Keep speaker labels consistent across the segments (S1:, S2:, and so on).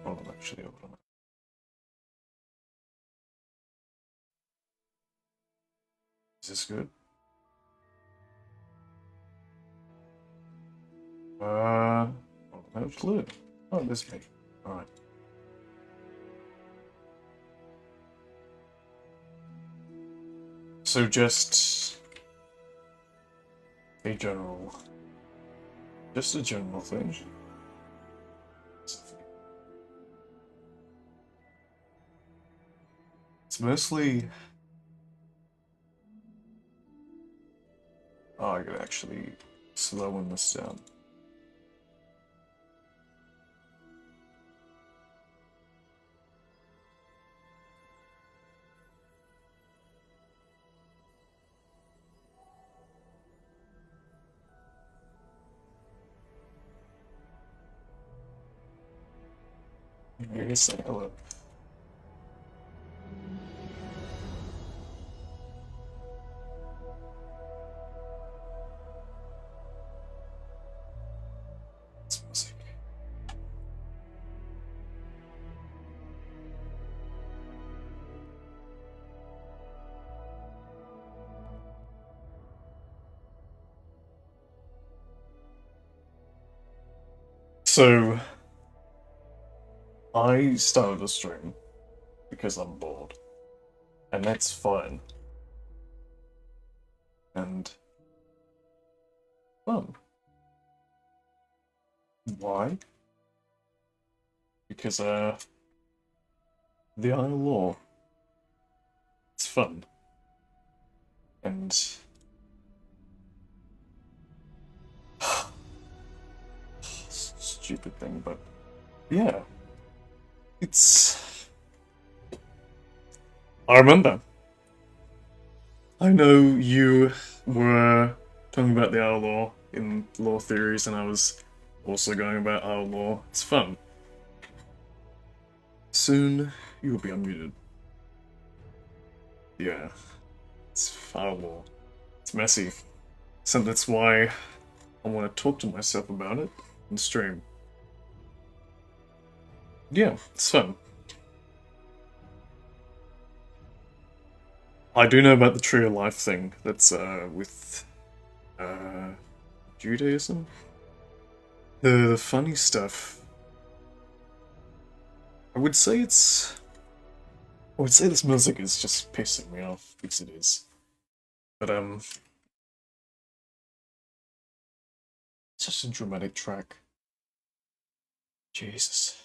S1: Hold on, actually, hold on. Is this good? Hold on, no clue. Oh, this me. Alright. So just a general, just a general thing. It's mostly. Oh, I could actually slow this down. Yes, hello. It's music. So, I started a stream because I'm bored, and that's fine and fun. Why? Because the Isle Law. It's fun and stupid thing, but yeah, it's. I remember. I know you were talking about the Isle Law in law theories, and I was also going about Isle Law. It's fun. Soon you will be unmuted. Yeah, it's Isle Law. It's messy. So that's why I want to talk to myself about it and stream. Yeah, it's fun. I do know about the Tree of Life thing. That's with uh Judaism. The funny stuff. I would say it's. I would say this music is just pissing me off because it is. But it's such a dramatic track. Jesus.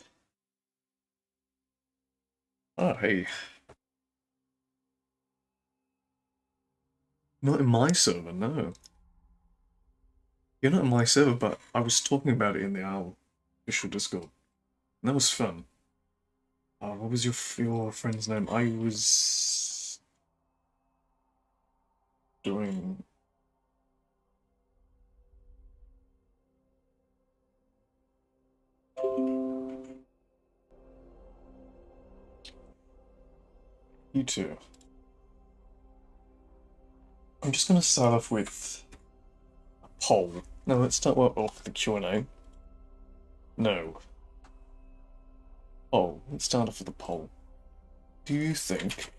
S1: Oh hey, not in my server, no. You're not in my server, but I was talking about it in the OWL official Discord. And that was fun. What was your friend's name? I was doing. You too. I'm just gonna start off with a poll. No, let's start off with the Q&A. No. Oh, let's start off with a poll. Do you think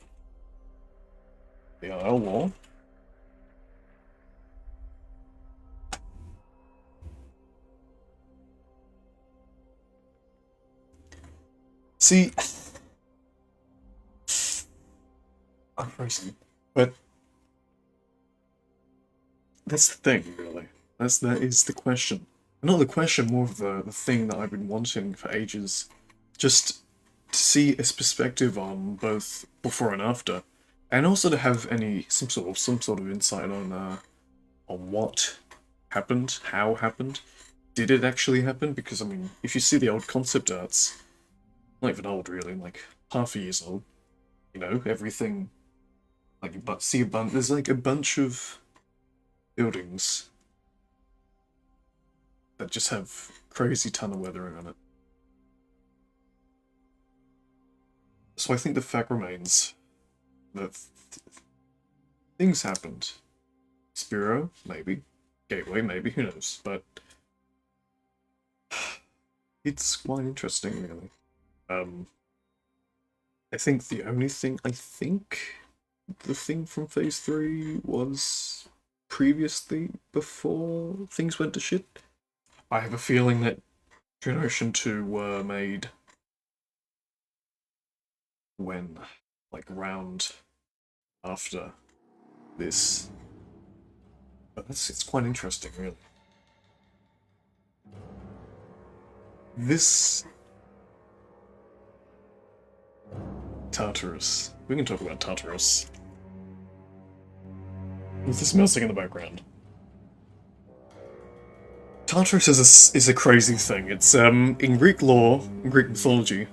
S1: the Isle Law see I'm frozen. But that's the thing, really. That is the question. Not the question, more of the thing that I've been wanting for ages. Just to see its perspective on both before and after. And also to have some sort of insight on what happened, how happened. Did it actually happen? Because I mean, if you see the old concept arts, not even old really, like half a years old, you know, everything like you but see a bunch there's like a bunch of buildings that just have crazy ton of weathering on it. So I think the fact remains that things happened. Spiro, maybe. Gateway, maybe, who knows? But it's quite interesting, really. Um, I think the thing from Phase 3 was previously before things went to shit. I have a feeling that Generation 2 were made when, like, round after this. But it's quite interesting, really. This Tartarus. We can talk about Tartarus. With this music in the background. Tartarus is a crazy thing. It's in Greek lore, in Greek mythology,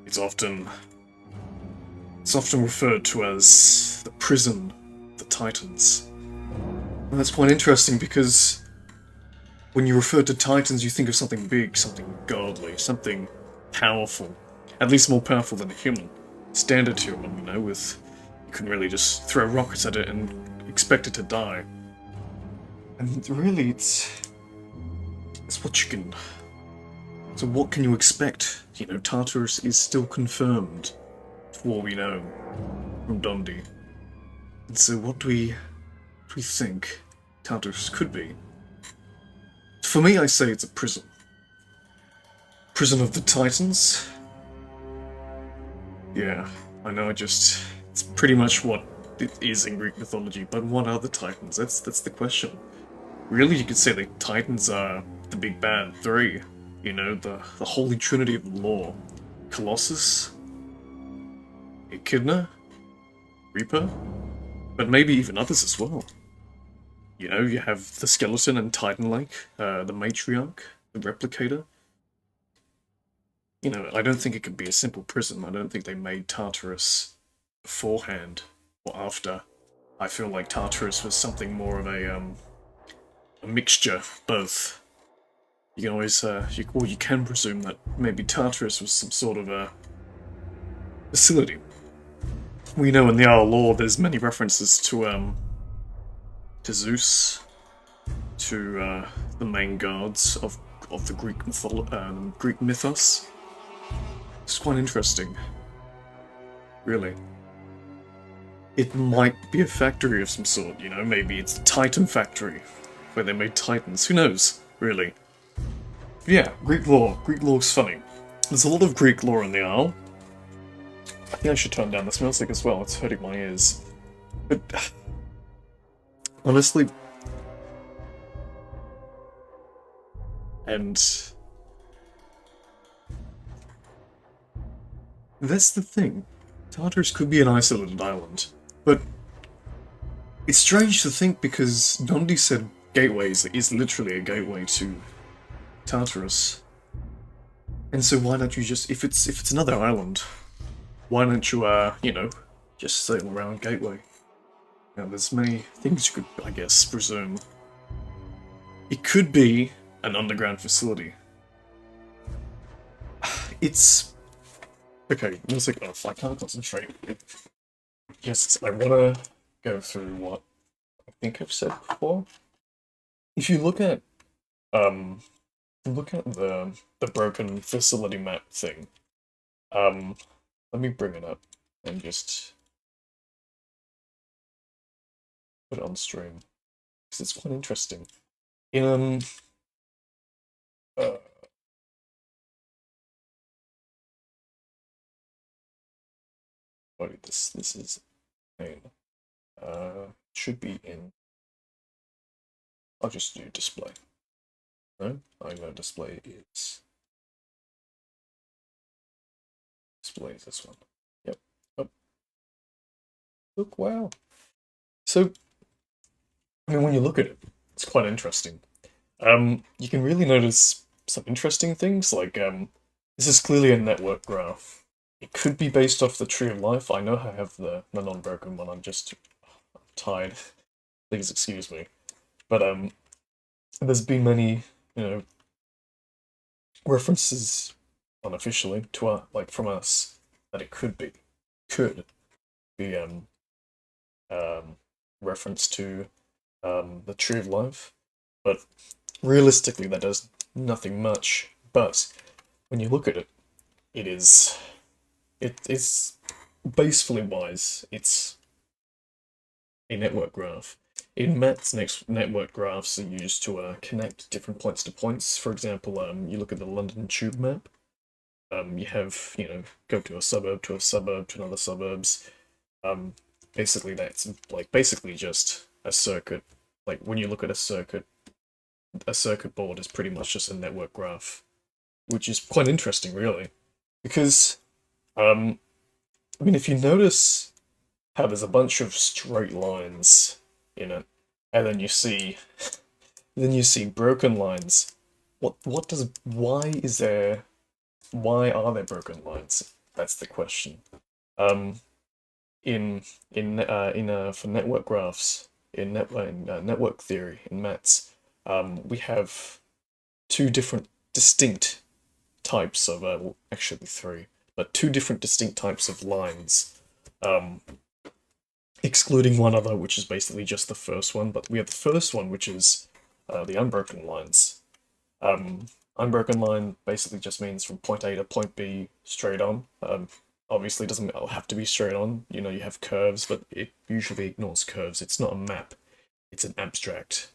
S1: it's often referred to as the prison of the Titans. And that's quite interesting because when you refer to Titans, you think of something big, something godly, something powerful. At least more powerful than a human. Standard human, you know, with... You couldn't really just throw rockets at it and expect it to die. And really, it's what you can... So what can you expect? You know, Tartarus is still confirmed, for all we know, from Dondi. And so what do we think Tartarus could be? For me, I say it's a prison. Prison of the Titans? Yeah, I know, it's pretty much what it is in Greek mythology, but what are the Titans? That's the question. Really, you could say the Titans are the big bad three. You know, the holy trinity of the law. Colossus, Echidna, Reaper, but maybe even others as well. You know, you have the Skeleton and Titan Lake, the Matriarch, the Replicator. You know, I don't think it could be a simple prison. I don't think they made Tartarus beforehand or after. I feel like Tartarus was something more of a mixture, both. You can always, you can presume that maybe Tartarus was some sort of a facility. We know in the Our lore there's many references to Zeus, to the main gods of the Greek mythos. It's quite interesting, really. It might be a factory of some sort, you know, maybe it's the Titan factory, where they made Titans, who knows, really. But yeah, Greek lore. Greek lore's funny. There's a lot of Greek lore in the Isle. I think I should turn down this music as well, it's hurting my ears. But, honestly... And... That's the thing. Tartarus could be an isolated island, but it's strange to think because Dondi said gateways is literally a gateway to Tartarus. And so why don't you just, if it's another island, why don't you, you know, just sail around Gateway? Now, there's many things you could, I guess, presume. It could be an underground facility. It's... Okay, music off. I can't concentrate. Yes, I wanna go through what I think I've said before. If you look at the broken facility map thing, let me bring it up and just put it on stream because it's quite interesting. In this is main. Should be in. I'll just do display. No, I know display is this one. Yep. Oh. Look, wow. So, I mean, when you look at it, it's quite interesting. You can really notice some interesting things, like, this is clearly a network graph. It could be based off the Tree of Life. I know I have the non-broken one, I'm just tired. Please excuse me. But, there's been many, you know, references unofficially to like from us that it could be reference to the Tree of Life, but realistically that does nothing much. But when you look at it, it is. It's basically wise. It's a network graph. In maths, network graphs are used to connect different points to points. For example, you look at the London Tube map. You have, go to a suburb to another suburbs. Um, Basically, that's like basically just a circuit. Like when you look at a circuit board is pretty much just a network graph, which is quite interesting, really, because I mean, if you notice how there's a bunch of straight lines in it, and then you see broken lines. Why are there broken lines? That's the question. Um, for network graphs, in network theory, in maths, we have two different distinct types of, well, actually three, but two different distinct types of lines. Um, Excluding one other, which is basically just the first one. But we have the first one, which is the unbroken lines. Unbroken line basically just means from point A to point B straight on. Obviously, it doesn't have to be straight on. You know, you have curves, but it usually ignores curves. It's not a map. It's an abstract,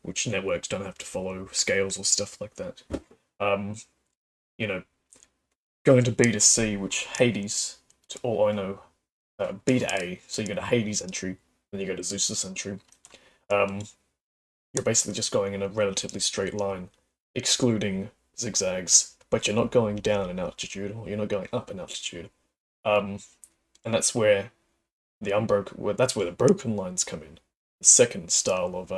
S1: which networks don't have to follow scales or stuff like that. Um, you know, going to B to C, which Hades, to all I know, B to A, so you go to Hades entry, then you go to Zeus's entry. Um, you're basically just going in a relatively straight line, excluding zigzags, but you're not going down in altitude, or you're not going up in altitude. Um, and that's where that's where the broken lines come in. The second style of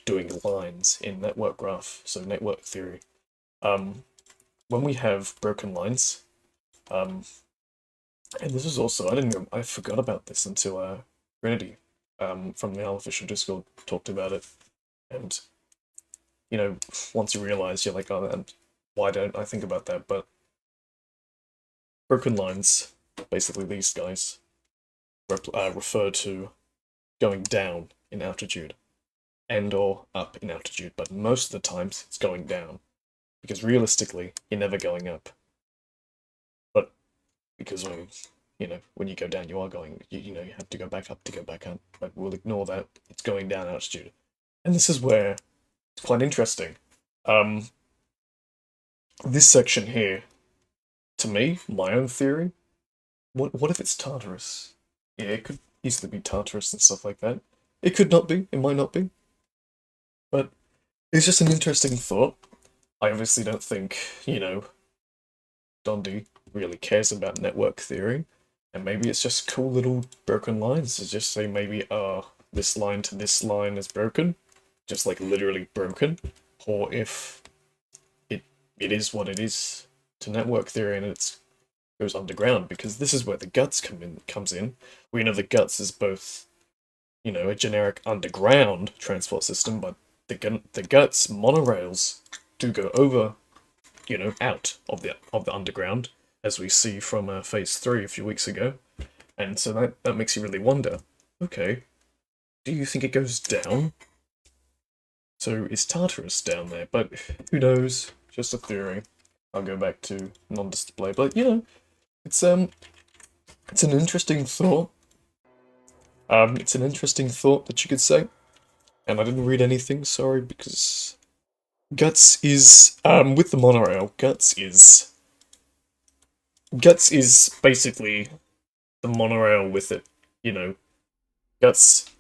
S1: doing lines in network graph, so network theory. When we have broken lines, um, and this is also, I forgot about this until Trinity from the Unofficial Discord talked about it. And, once you realize, you're like, oh, and why don't I think about that? But broken lines, basically these guys, refer to going down in altitude and or up in altitude, but most of the times it's going down. Because realistically, you're never going up. But because when you go down, you are going, you have to go back up to go back up. But we'll ignore that. It's going down altitude. And this is where it's quite interesting. This section here, to me, my own theory, what if it's Tartarus? Yeah, it could easily be Tartarus and stuff like that. It could not be, it might not be. But it's just an interesting thought. I obviously don't think, Dondi really cares about network theory. And maybe it's just cool little broken lines to just say maybe, this line to this line is broken. Just like literally broken. Or if it is what it is to network theory and it goes underground, because this is where the guts comes in. We know the guts is both, a generic underground transport system, but the guts monorails do go over, out of the underground, as we see from Phase 3 a few weeks ago. And so that makes you really wonder, okay, do you think it goes down? So is Tartarus down there? But who knows? Just a theory. I'll go back to non-display. But, it's an interesting thought. It's an interesting thought that you could say. And I didn't read anything, sorry, because Guts is, with the monorail, Guts is basically the monorail with it, Guts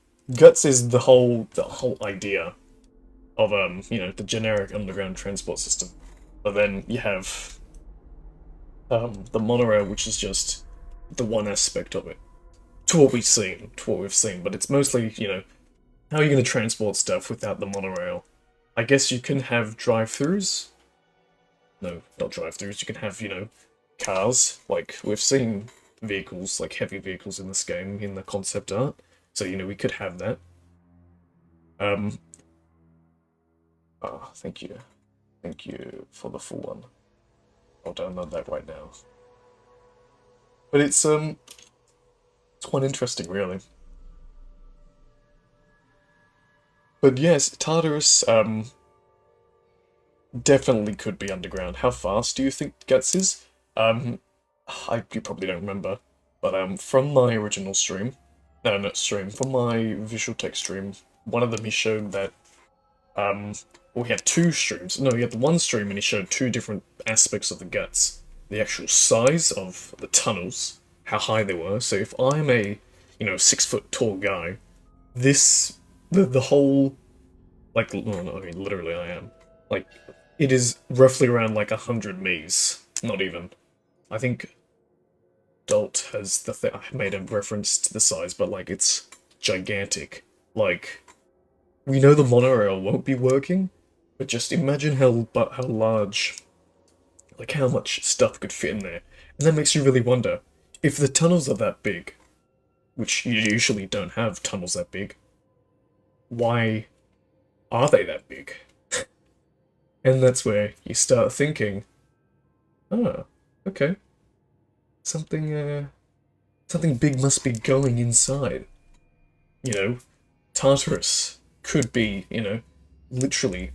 S1: is the whole idea of, the generic underground transport system. But then you have, the monorail, which is just the one aspect of it. To what we've seen, but it's mostly, how are you going to transport stuff without the monorail? I guess you can have drive-thrus. No, not drive-thrus. You can have, cars. Like, we've seen vehicles, like heavy vehicles in this game, in the concept art. So, we could have that. Thank you. Thank you for the full one. I'll download that right now. But it's quite interesting, really. But yes, Tartarus, definitely could be underground. How fast do you think Guts is? Um, you probably don't remember, but from my original stream, no, not stream, from my visual text stream, one of them he showed that well, he had two streams. No, he had the one stream and he showed two different aspects of the guts. The actual size of the tunnels, how high they were. So if I'm a, 6 foot tall guy, this the whole like no, no, I mean literally I am like it is roughly around like 100 meters. Not even. I think Dalt has I made a reference to the size, but like it's gigantic. Like we know the monorail won't be working, but just imagine how large, like how much stuff could fit in there, and that makes you really wonder if the tunnels are that big, which you usually don't have tunnels that big. Why are they that big? And that's where you start thinking, oh, okay, something something big must be going inside. You know, Tartarus could be, literally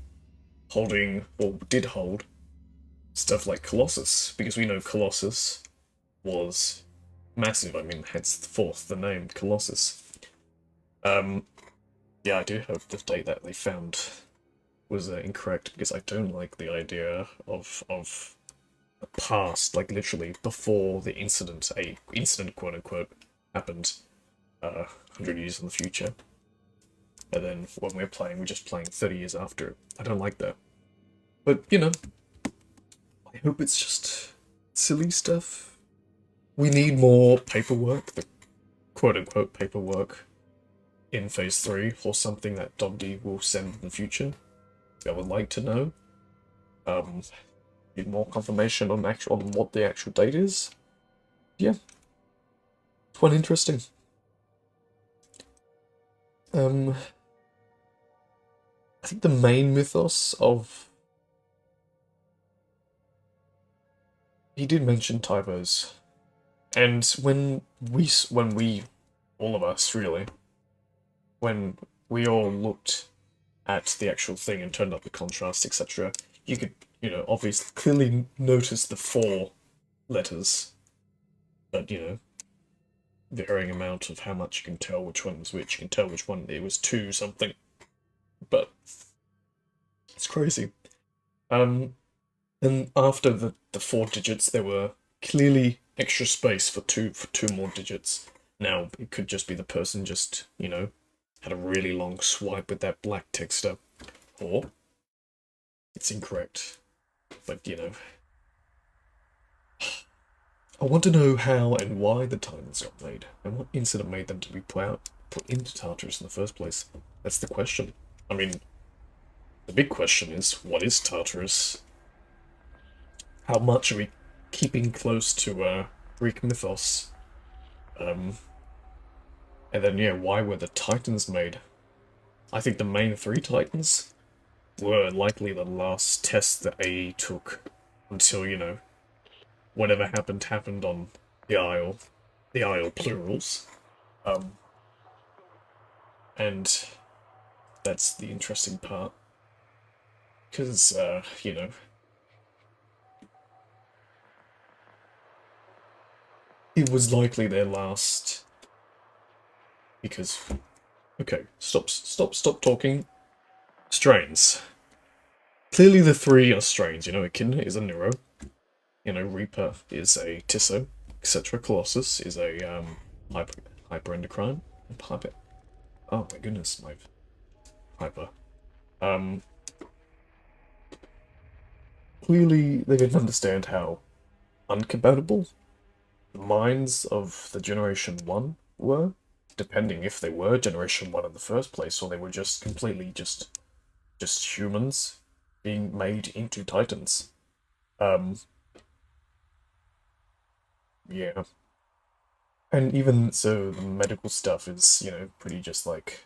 S1: holding, or did hold, stuff like Colossus, because we know Colossus was massive. I mean, henceforth the name Colossus. Um, yeah, I do hope the date that they found was incorrect because I don't like the idea of a past, like literally before the incident, a incident quote unquote, happened, 100 years in the future, and then when we're playing, we're just playing 30 years after it. I don't like that. But I hope it's just silly stuff. We need more paperwork, the quote-unquote paperwork, in Phase 3, or something that Dogdy will send in the future. I would like to know. Need more confirmation on what the actual date is. Yeah. It's quite interesting. I think the main mythos of... He did mention typos. And when we, all of us really, when we all looked at the actual thing and turned up the contrast, etc., you could, obviously clearly notice the 4 letters, but, varying amount of how much you can tell which one was which. You can tell which one it was 2 something, but it's crazy. And after the 4 digits, there were clearly extra space for two more digits. Now, it could just be the person just, had a really long swipe with that black texture, or it's incorrect. But, I want to know how and why the Titans got made, and what incident made them to be put into Tartarus in the first place. That's the question. I mean, the big question is, what is Tartarus? How much are we keeping close to Greek mythos? And then, yeah, why were the Titans made? I think the main 3 Titans were likely the last test that AE took until, whatever happened on the Isle. The Isle plurals. And that's the interesting part. Because, it was likely their last... Because... Okay, stop talking. Strains. Clearly the 3 are strains, Echidna is a Neuro. Reaper is a Tisso, etc. Colossus is a, hyperendocrine. Hyper... Oh my goodness, my... Hyper. Clearly they didn't understand how uncompatible the minds of the Generation 1 were, depending if they were Generation 1 in the first place, or they were just completely just humans being made into Titans. Yeah. And even so, the medical stuff is, pretty just like...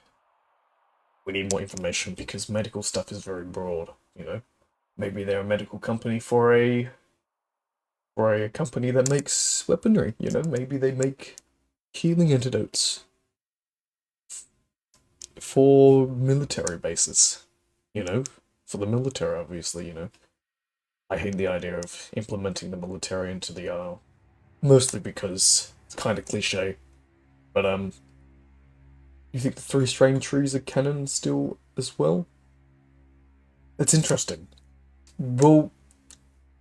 S1: We need more information because medical stuff is very broad, Maybe they're a medical company for a company that makes weaponry, Maybe they make healing antidotes for military bases, for the military, obviously, I hate the idea of implementing the military into the Isle, mostly because it's kind of cliche. But you think the three strain trees are canon still as well? It's interesting. Well,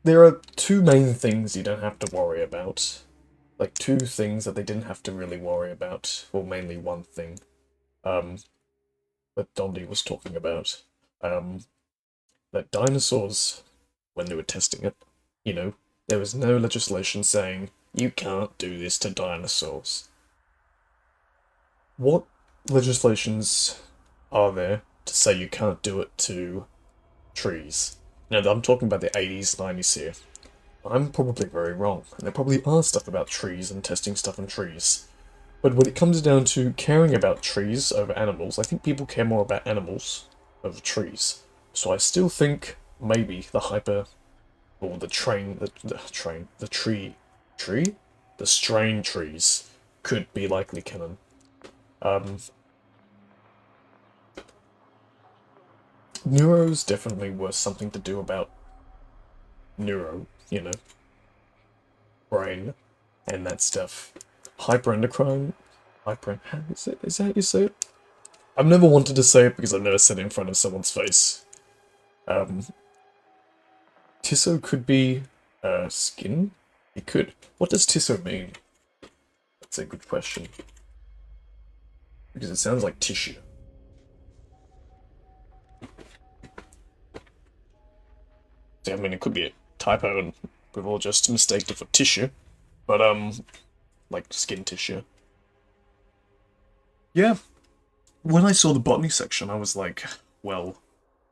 S1: there are two main things you don't have to worry about. Like two things that they didn't have to really worry about. Well, mainly one thing. Um, that Dondi was talking about. Um, that dinosaurs, when they were testing it, you know, there was no legislation saying you can't do this to dinosaurs. What legislations are there to say you can't do it to trees? Now, I'm talking about the 80s, 90s here. I'm probably very wrong, and there probably are stuff about trees and testing stuff on trees. But when it comes down to caring about trees over animals, I think people care more about animals over trees. So I still think maybe the hyper, or the strain trees could be likely canon. Um, Neuro's definitely worth something to do about neuro, brain, and that stuff. Hyperendocrine, is that how you say it? I've never wanted to say it because I've never said it in front of someone's face. Um, Tisso could be skin. It could. What does Tisso mean? That's a good question. Because it sounds like tissue. I mean, it could be a typo, and we've all just mistaked it for tissue. But like skin tissue. Yeah. When I saw the botany section, I was like, well,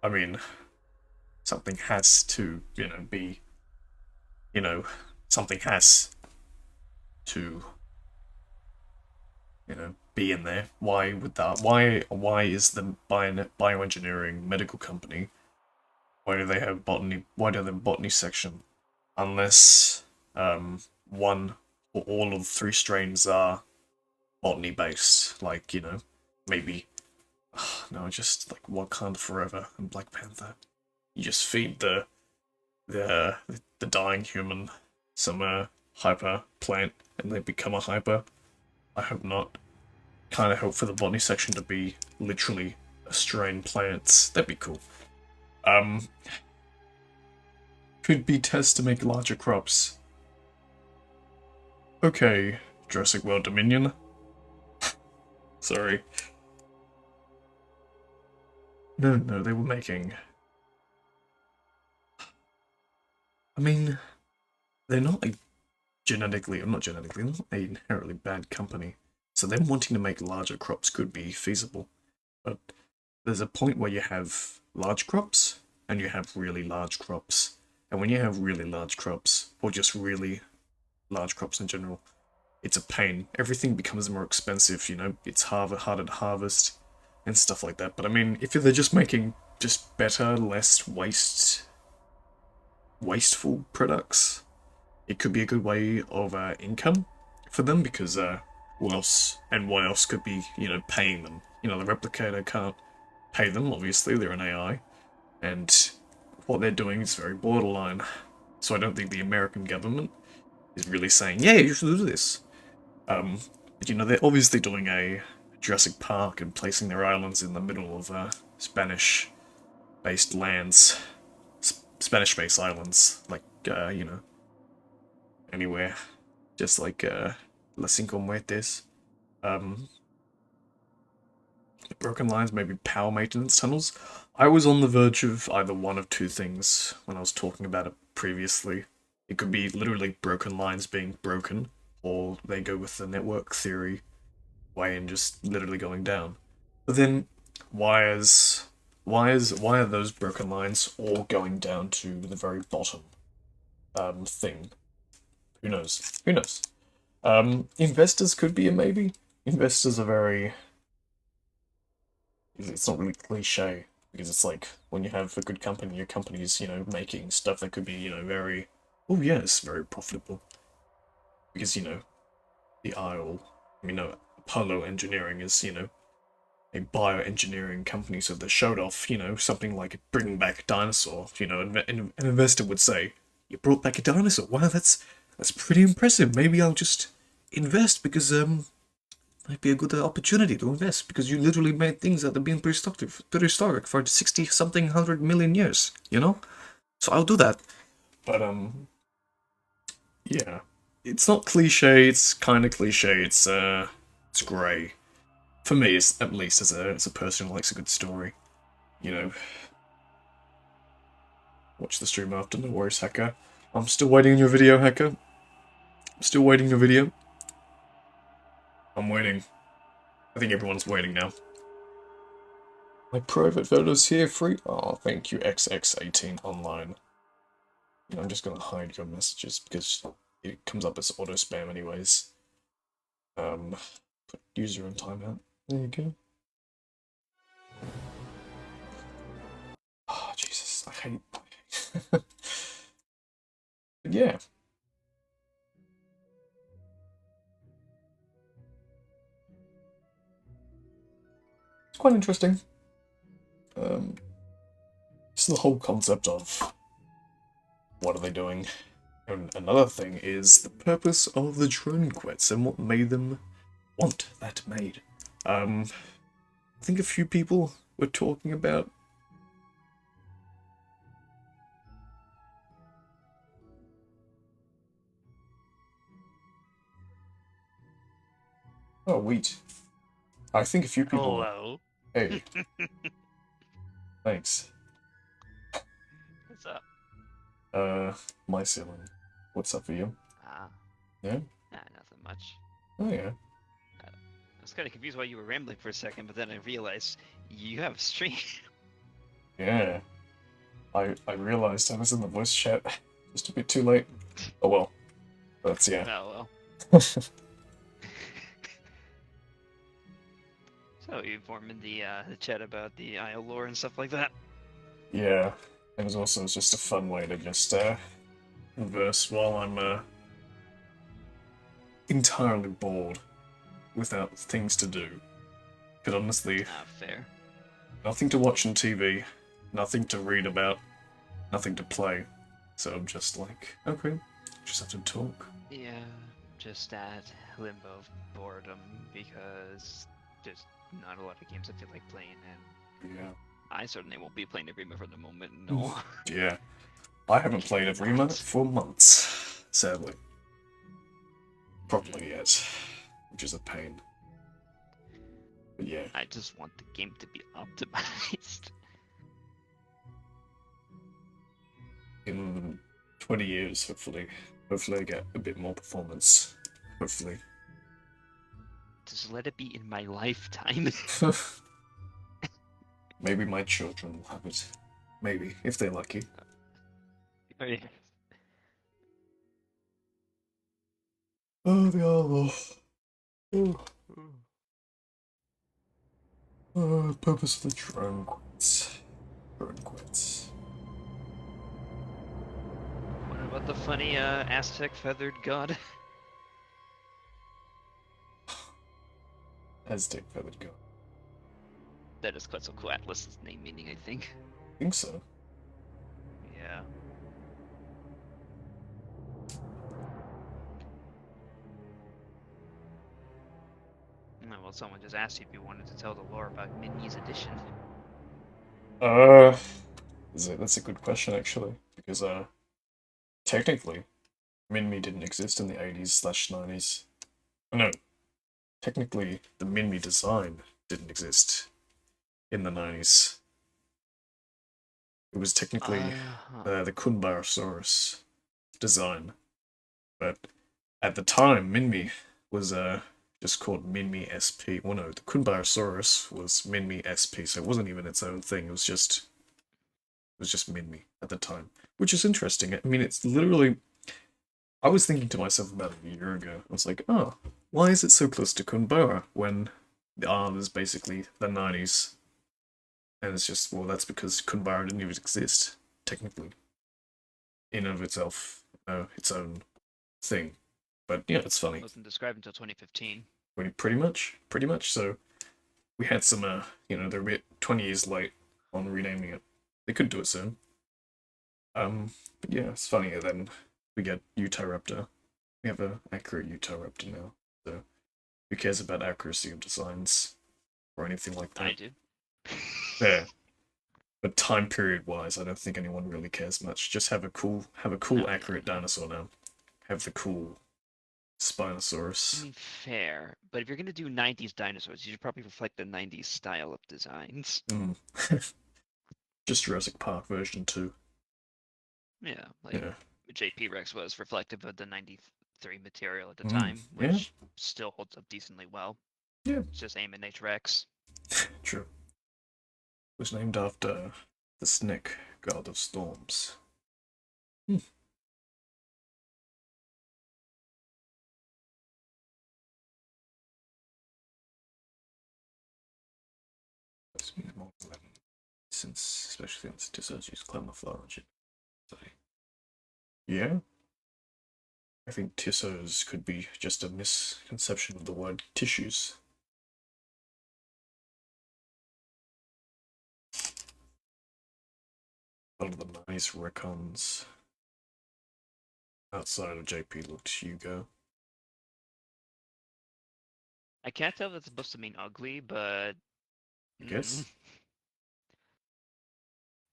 S1: I mean, something has to, be, something has to, be in there. Why would that? Why is the bioengineering medical company? Why do they have botany? Why do they have botany section? Unless one or all of three strains are botany based, like maybe no, just like Wakanda Forever and Black Panther. You just feed the the dying human some hyper plant and they become a hyper. I hope not. Kind of hope for the botany section to be literally a strain plants. That'd be cool. Um, could be tests to make larger crops. Okay, Jurassic World Dominion. Sorry. No, they were making. I mean, they're not a genetically, or not genetically, not an inherently bad company. So them wanting to make larger crops could be feasible. But there's a point where you have large crops and you have really large crops. And when you have really large crops, or just really large crops in general, it's a pain. Everything becomes more expensive, it's harder to harvest and stuff like that. But I mean, if they're just making just better, less wasteful products, it could be a good way of income for them because what else could be paying them? The replicator can't pay them. Obviously, they're an AI, and what they're doing is very borderline. So I don't think the American government is really saying, "Yeah, you should do this." But they're obviously doing a Jurassic Park and placing their islands in the middle of Spanish-based lands, Spanish-based islands, like anywhere, just like Las Cinco Muertes. Broken lines, maybe power maintenance tunnels. I was on the verge of either one of two things when I was talking about it previously. It could be literally broken lines being broken, or they go with the network theory way and just literally going down. But then wires why are those broken lines all going down to the very bottom thing? Who knows? Who knows? Investors could be a maybe. Investors are very. It's not really cliche because it's like when you have a good company, your company's making stuff that could be very. Oh yes, very profitable. Because the Isle, Apollo Engineering is a bioengineering company, so they showed off, something like bringing back a dinosaur. An investor would say, "You brought back a dinosaur. Wow, that's pretty impressive. Maybe I'll just invest because might be a good opportunity to invest because you literally made things that have been prehistoric for 60 something 100 million years. So I'll do that." But yeah, it's not cliche. It's kind of cliche. It's grey. For me, at least as a person who likes a good story. You know, watch the stream after. No worries, Hacker. I'm still waiting on your video, Hacker. I'm still waiting your video. I'm waiting. I think everyone's waiting now. My private photos here free. Oh, thank you, XX18 online. I'm just gonna hide your messages because it comes up as auto spam anyways. Put user in timeout. There you go. Oh, Jesus, I hate. But yeah. It's quite interesting. Just the whole concept of what are they doing? And another thing is the purpose of the drone quits and what made them want that made. I think a few people were talking about. Oh, wheat. I think a few people.
S2: Hello.
S1: Hey. Thanks.
S2: What's up?
S1: My ceiling. What's up for you? Yeah?
S2: Nothing much.
S1: Oh, yeah.
S2: I was kind of confused why you were rambling for a second, but then I realized you have a stream.
S1: Yeah. I realized I was in the voice chat just a bit too late. Oh well. That's yeah.
S2: Oh well. So you informed in the chat about the IO lore and stuff like that.
S1: Yeah. It was also just a fun way to just converse while I'm entirely bored without things to do. Because honestly,
S2: Fair.
S1: nothing to watch on TV, nothing to read about, nothing to play. So I'm just like, okay, just have to talk.
S2: Yeah, just that limbo of boredom because there's not a lot of games I feel like playing, and
S1: Yeah.
S2: I certainly won't be playing Arima for the moment. No.
S1: Yeah. I haven't played Arima for months, sadly. Properly yet, which is a pain. But yeah.
S2: I just want the game to be optimized.
S1: In 20 years, hopefully I get a bit more performance. Hopefully.
S2: Just let it be in my lifetime.
S1: Maybe my children will have it. Maybe, if they're lucky. Oh, the Allah. Purpose of the drone quits. Drone quits.
S2: What about the funny Aztec feathered god?
S1: Aztec feathered god.
S2: That is Quetzalcoatlus' name meaning, I think.
S1: I think so.
S2: Yeah. Well, someone just asked you if you wanted to tell the lore about Minnie's edition.
S1: That's a good question actually, because technically, Minmi didn't exist in the 80s/90s. No, technically, the Minmi design didn't exist in the 90s. It was technically the Kunbarasaurus design, but at the time, Minmi was just called Minmi SP. Well, no, the Kunbarasaurus was Minmi SP, so it wasn't even its own thing. It was just Minmi at the time, which is interesting. I mean, it's literally. I was thinking to myself about it a year ago. I was like, oh, why is it so close to Kunbara when there's basically the 90s? And it's just, well, that's because Kunbara didn't even exist, technically, in of itself, its own thing. But yeah, it's funny.
S2: It wasn't described until 2015.
S1: Pretty much. So we had some, they're a bit 20 years late on renaming it. They could do it soon. But yeah, it's funnier than we get Utahraptor. We have a accurate Utahraptor now, so who cares about accuracy of designs or anything like
S2: I
S1: that?
S2: do.
S1: Yeah. But time period wise, I don't think anyone really cares much. Just have a cool,
S2: No,
S1: accurate
S2: no.
S1: dinosaur now. Have the cool
S2: I
S1: Spinosaurus.
S2: mean, fair, but if you're gonna do 90s dinosaurs, you should probably reflect the 90s style of designs.
S1: Mm. Just Jurassic Park version 2.
S2: Yeah, like
S1: Yeah.
S2: JP Rex was reflective of the 93 material at the
S1: Mm.
S2: time,
S1: Yeah.
S2: which still holds up decently well.
S1: Yeah.
S2: It's just aim and H Rex.
S1: True. It was named after the snake god of storms. Hmm. It's been more than 11 since, especially since Tissos used camouflage. Yeah. I think Tissos could be just a misconception of the word tissues. A lot of the nice recons outside of JP looked Hugo.
S2: I can't tell if that's supposed to mean ugly, but
S1: I guess.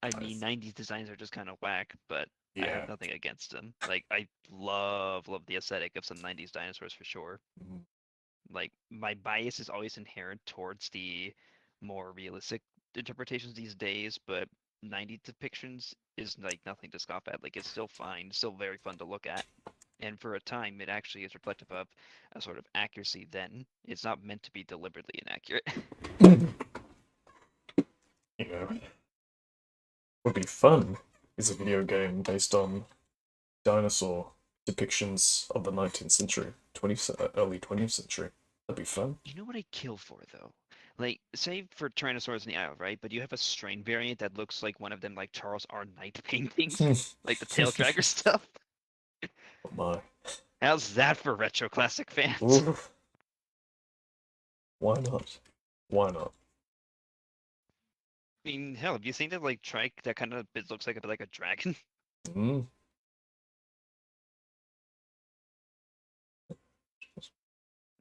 S2: I mean, 90s designs are just kind of whack, but I
S1: Yeah.
S2: have nothing against them. Like, I love the aesthetic of some 90s dinosaurs for sure.
S1: Mhm.
S2: Like, my bias is always inherent towards the more realistic interpretations these days, but 90 depictions is like nothing to scoff at. Like, it's still fine, still very fun to look at. And for a time, it actually is reflective of a sort of accuracy then. It's not meant to be deliberately inaccurate.
S1: You know, would be fun is a video game based on dinosaur depictions of the 19th century, early 20th century. That'd be fun.
S2: You know what I kill for though? Like, say for Tyrannosaurus in the Isle, right? But you have a strain variant that looks like one of them, like Charles R. Knight paintings, like the tail dragger stuff.
S1: Oh my.
S2: How's that for retro classic fans?
S1: Ooh. Why not? Why not?
S2: I mean, hell, have you seen that like trike that kind of it looks like a bit like a dragon?
S1: Mm.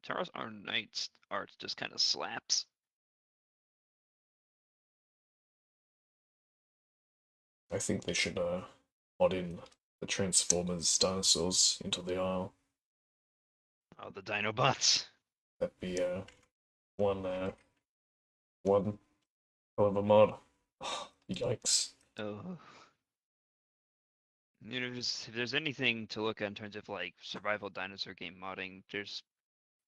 S2: Charles R. Knight's art just kind of slaps.
S1: I think they should mod in the Transformers dinosaurs into the Isle.
S2: Oh, the Dinobots.
S1: That'd be one one hell of a mod. Yikes.
S2: Oh. You know, if there's anything to look at in terms of like survival dinosaur game modding, there's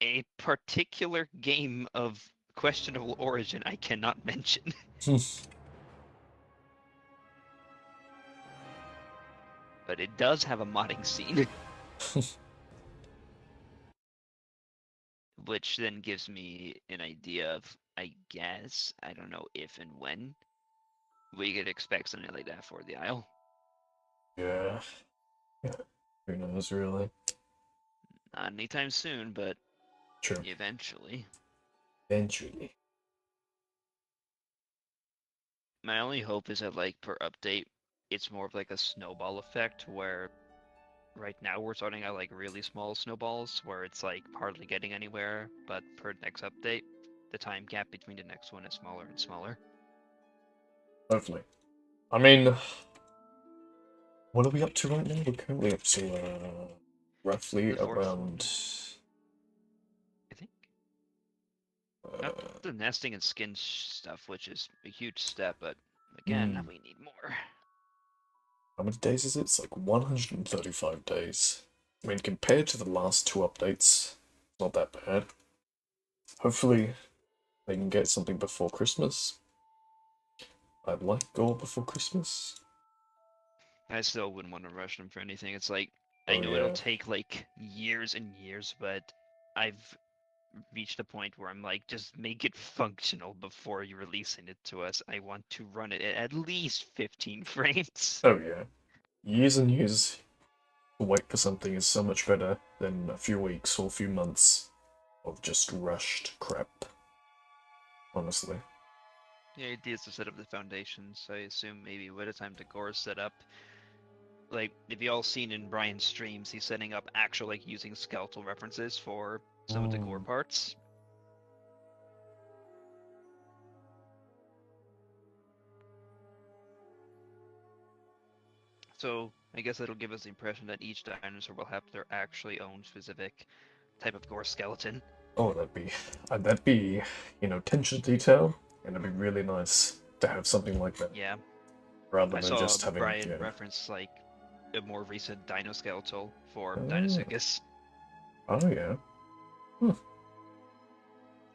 S2: a particular game of questionable origin I cannot mention. But it does have a modding scene. Which then gives me an idea of, I guess, I don't know if and when we could expect something like that for the Isle.
S1: Yeah. Who knows, really?
S2: Not anytime soon, but
S1: True.
S2: eventually.
S1: Eventually.
S2: My only hope is that, like, per update, it's more of like a snowball effect where right now we're starting out like really small snowballs where it's like hardly getting anywhere, but per next update, the time gap between the next one is smaller and smaller.
S1: Hopefully. I mean, what are we up to right now? We're currently up to roughly
S2: The fourth,
S1: around
S2: I think.
S1: uh,
S2: Not the nesting and skin stuff, which is a huge step, but again,
S1: mm,
S2: we need more.
S1: how many days is it? It's like 135 days. I mean, compared to the last two updates, it's not that bad. Hopefully, they can get something before Christmas. I'd like gold before Christmas.
S2: I still wouldn't want to rush them for anything. It's like, I
S1: Oh
S2: know it'll
S1: yeah.
S2: take like years and years, but I've reached a point where I'm like, just make it functional before you releasing it to us. I want to run it at least 15 frames.
S1: Oh yeah. Years and years to wait for something is so much better than a few weeks or a few months of just rushed crap. honestly.
S2: The idea is to set up the foundations. I assume maybe by the time the gore is set up, like if you all seen in Brian's streams, he's setting up actual like using skeletal references for some of the gore
S1: Mm.
S2: parts. So I guess it'll give us the impression that each dinosaur will have their actually own specific type of gore skeleton.
S1: Oh, that'd be, attention to detail, and it'd be really nice to have something like that
S2: Yeah,
S1: rather
S2: I
S1: than
S2: saw
S1: just having,
S2: Brian reference like a more recent dino skeletal for
S1: oh,
S2: Deinosuchus.
S1: oh yeah, hmm.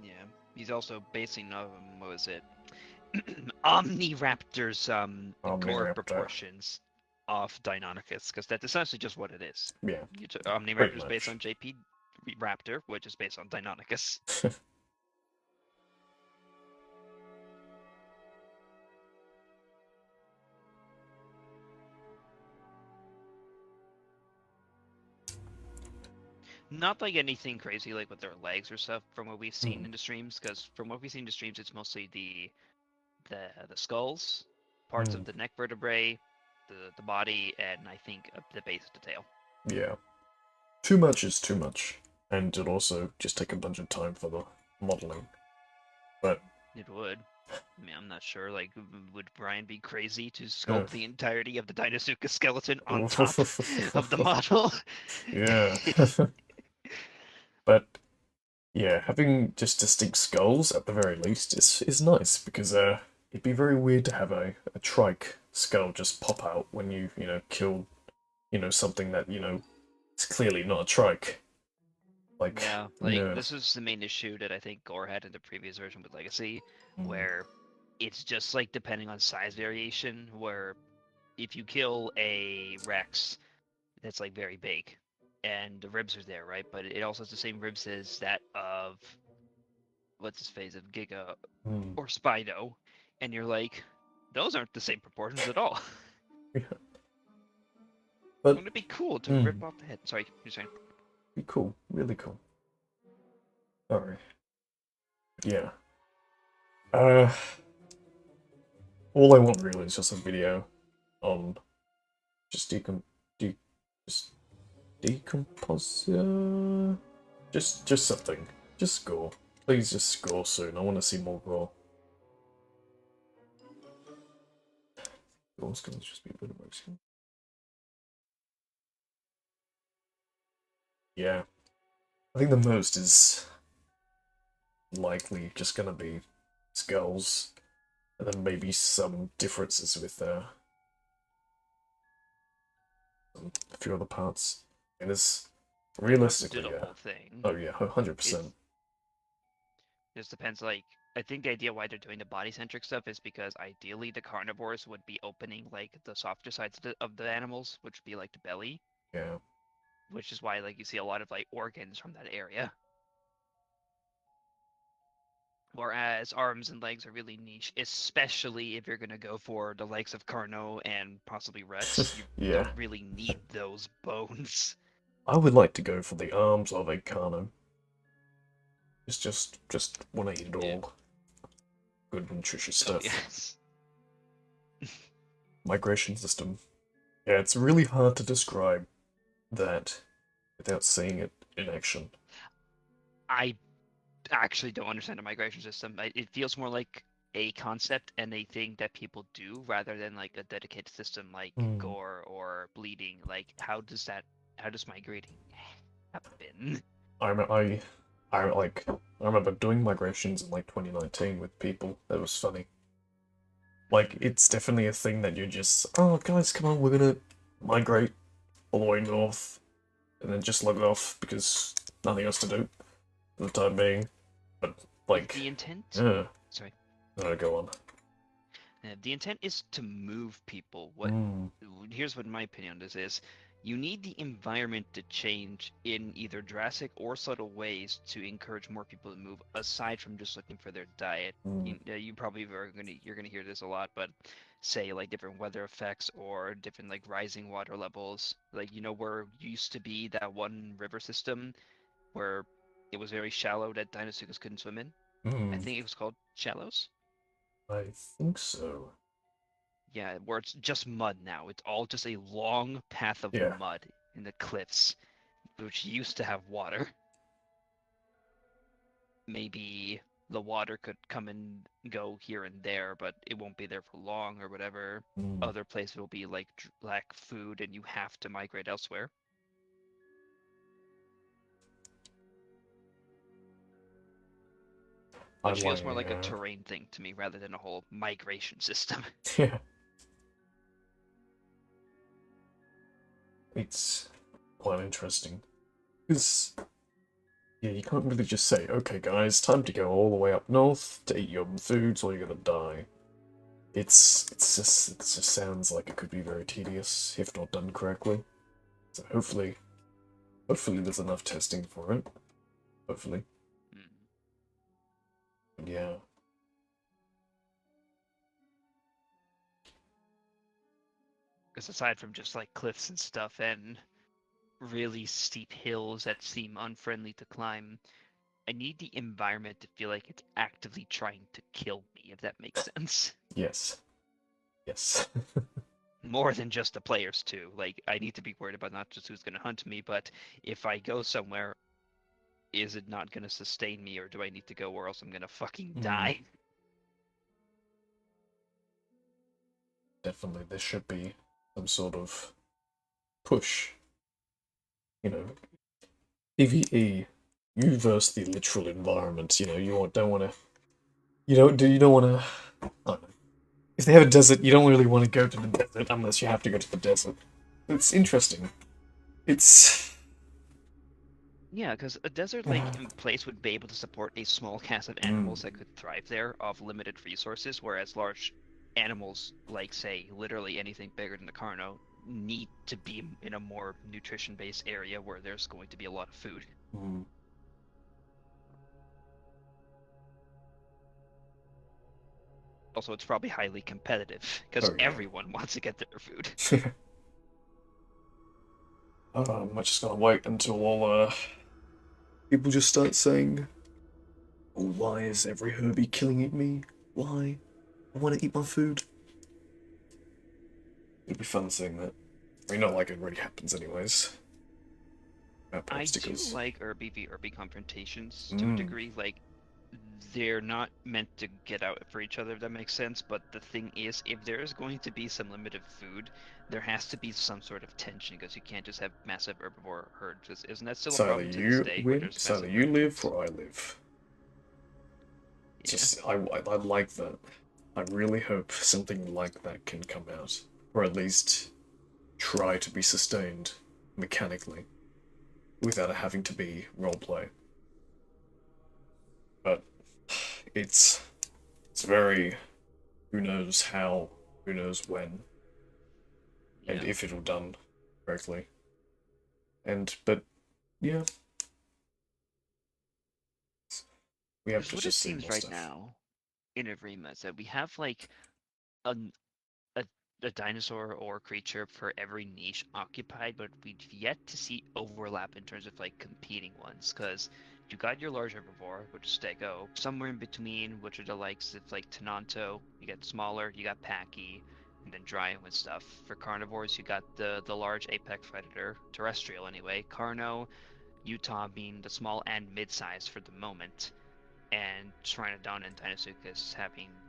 S2: Yeah, he's also basing what was it? Omniraptor's gore
S1: Omniraptor,
S2: proportions off Deinonychus, because that's essentially just what it is.
S1: yeah, pretty
S2: Omniraptor's based
S1: much.
S2: on JP Raptor, which is based on Deinonychus. Not like anything crazy like with their legs or stuff from what we've seen
S1: Hmm.
S2: in the streams, because from what we've seen in the streams, it's mostly the skulls, parts
S1: Hmm.
S2: of the neck vertebrae, the body, and I think the base of the tail.
S1: Yeah, too much is too much, and it'd also just take a bunch of time for the modeling. But
S2: It would. I mean, I'm not sure. Like, would Brian be crazy to
S1: uh,
S2: sculpt the entirety of the Deinosuchus skeleton on top of the model?
S1: yeah, but yeah, having just distinct skulls at the very least is nice because it'd be very weird to have a trike skull just pop out when you kill something that is clearly not a trike. Like
S2: Yeah, like
S1: yeah,
S2: this is the main issue that I think Gore had in the previous version with Legacy,
S1: mm,
S2: where it's just like depending on size variation, where if you kill a Rex that's like very big and the ribs are there, right? But it also has the same ribs as that of what's his face of Giga
S1: mm,
S2: or Spino, and you're like, those aren't the same proportions at all.
S1: yeah. But
S2: Wouldn't it be cool to
S1: mm,
S2: rip off the head? Sorry, you're saying.
S1: be cool, really cool. Alright, yeah. Uh, all I want really is just a video on just de just decomposure. Just something. Just score. Please just score soon. I want to see more raw. Gore's gonna just be a bit of a yeah. I think the most is likely just gonna be skulls, and then maybe some differences with a few other parts. And it's
S2: You don't have to do
S1: realistically,
S2: the
S1: yeah.
S2: whole thing.
S1: Oh yeah, 100%.
S2: It's just depends. Like I think the idea why they're doing the body centric stuff is because ideally the carnivores would be opening like the softer sides of the animals, which would be like the belly,
S1: Yeah.
S2: which is why like you see a lot of like organs from that area. Whereas arms and legs are really niche, especially if you're gonna go for the likes of Carno and possibly Rex. You
S1: Yeah.
S2: don't really need those bones.
S1: I would like to go for the arms of a Carno. It's just want to eat it
S2: Yeah.
S1: all. Good nutritious
S2: So
S1: stuff.
S2: yes.
S1: Migration system. Yeah, it's really hard to describe that without seeing it in action.
S2: I actually don't understand the migration system. It feels more like a concept and a thing that people do rather than like a dedicated system like
S1: Hmm.
S2: gore or bleeding. Like how does migrating happen?
S1: I rem- I remember doing migrations in like 2019 with people. That was funny. Like it's definitely a thing that you just guys, come on, we're gonna migrate all the way north and then just let it off because nothing else to do for the time being. But
S2: If
S1: like,
S2: the intent,
S1: yeah,
S2: sorry,
S1: no, go on.
S2: the intent is to move people.
S1: Mm,
S2: Here's what my opinion on this is: you need the environment to change in either drastic or subtle ways to encourage more people to move, aside from just looking for their diet.
S1: mm,
S2: You probably you're gonna hear this a lot, but say like different weather effects or different like rising water levels. Like where used to be that one river system where it was very shallow that Deinosuchus couldn't swim in. I
S1: Mm,
S2: think it was called Shallows.
S1: I think so.
S2: Yeah, where it's just mud now. It's all just a long path of
S1: Yeah.
S2: mud in the cliffs, which used to have water. Maybe the water could come and go here and there, but it won't be there for long or whatever.
S1: Mm.
S2: Other places will be like lack food and you have to migrate elsewhere,
S1: I
S2: which
S1: like,
S2: feels more like a terrain thing to me rather than a whole migration system.
S1: yeah. It's quite interesting. Because, yeah, you can't really just say, okay, guys, time to go all the way up north to eat your foods or you're gonna die. It just sounds like it could be very tedious if not done correctly. So hopefully there's enough testing for it. Hopefully.
S2: Mm.
S1: Yeah.
S2: Because aside from just like cliffs and stuff and really steep hills that seem unfriendly to climb, I need the environment to feel like it's actively trying to kill me, if that makes sense.
S1: Yes. Yes.
S2: More than just the players too. Like I need to be worried about not just who's gonna hunt me, but if I go somewhere, is it not gonna sustain me, or do I need to go where else I'm gonna fucking
S1: Mm,
S2: die?
S1: definitely there should be some sort of push. You know, PvE, you versus the literal environment. You know, don't want to. You don't want to. I don't know. If they have a desert, you don't really want to go to the desert unless you have to go to the desert. It's interesting. It's
S2: Yeah, because a desert like in place would be able to support a small cast of
S1: mm,
S2: animals that could thrive there of limited resources, whereas large animals, like say literally anything bigger than the Carno, need to be in a more nutrition-based area where there's going to be a lot of food.
S1: mm.
S2: Also, it's probably highly competitive because
S1: Oh
S2: everyone wants to get their food.
S1: yeah. I'm just gonna wait until all people just start saying, "Oh, why is every Herbie killing me? Why? I want to eat my food." It'd be fun seeing that. I mean, not like it already happens anyways. Map
S2: I do
S1: obstacles.
S2: like Irby v Irby confrontations to a
S1: Mm,
S2: degree. Like, they're not meant to get out for each other, if that makes sense. But the thing is, if there is going to be some limited food, there has to be some sort of tension because you can't just have massive herbivore herds. 'Cause isn't that still a problem to this day where there's
S1: it's either
S2: massive
S1: you live
S2: herds?
S1: or I live.
S2: Yeah.
S1: Just I like that. I really hope something like that can come out, or at least try to be sustained mechanically without it having to be roleplay. But it's it's very who knows how, who knows when, and
S2: Yeah.
S1: if it'll done correctly. And but yeah, we have
S2: Because
S1: to
S2: what it
S1: just see
S2: seems
S1: more
S2: right
S1: stuff.
S2: now in Arima is that we have like a a, a dinosaur or creature for every niche occupied, but we've yet to see overlap in terms of like competing ones. Because you got your large herbivore, which is Stego, somewhere in between, which are the likes of like Tenanto. You got smaller, you got Packy, and then Dryo and stuff. For carnivores, you got the large apex predator, terrestrial anyway. Carno, Utah being the small and mid-size for the moment, and Pteranodon and Deinosuchus having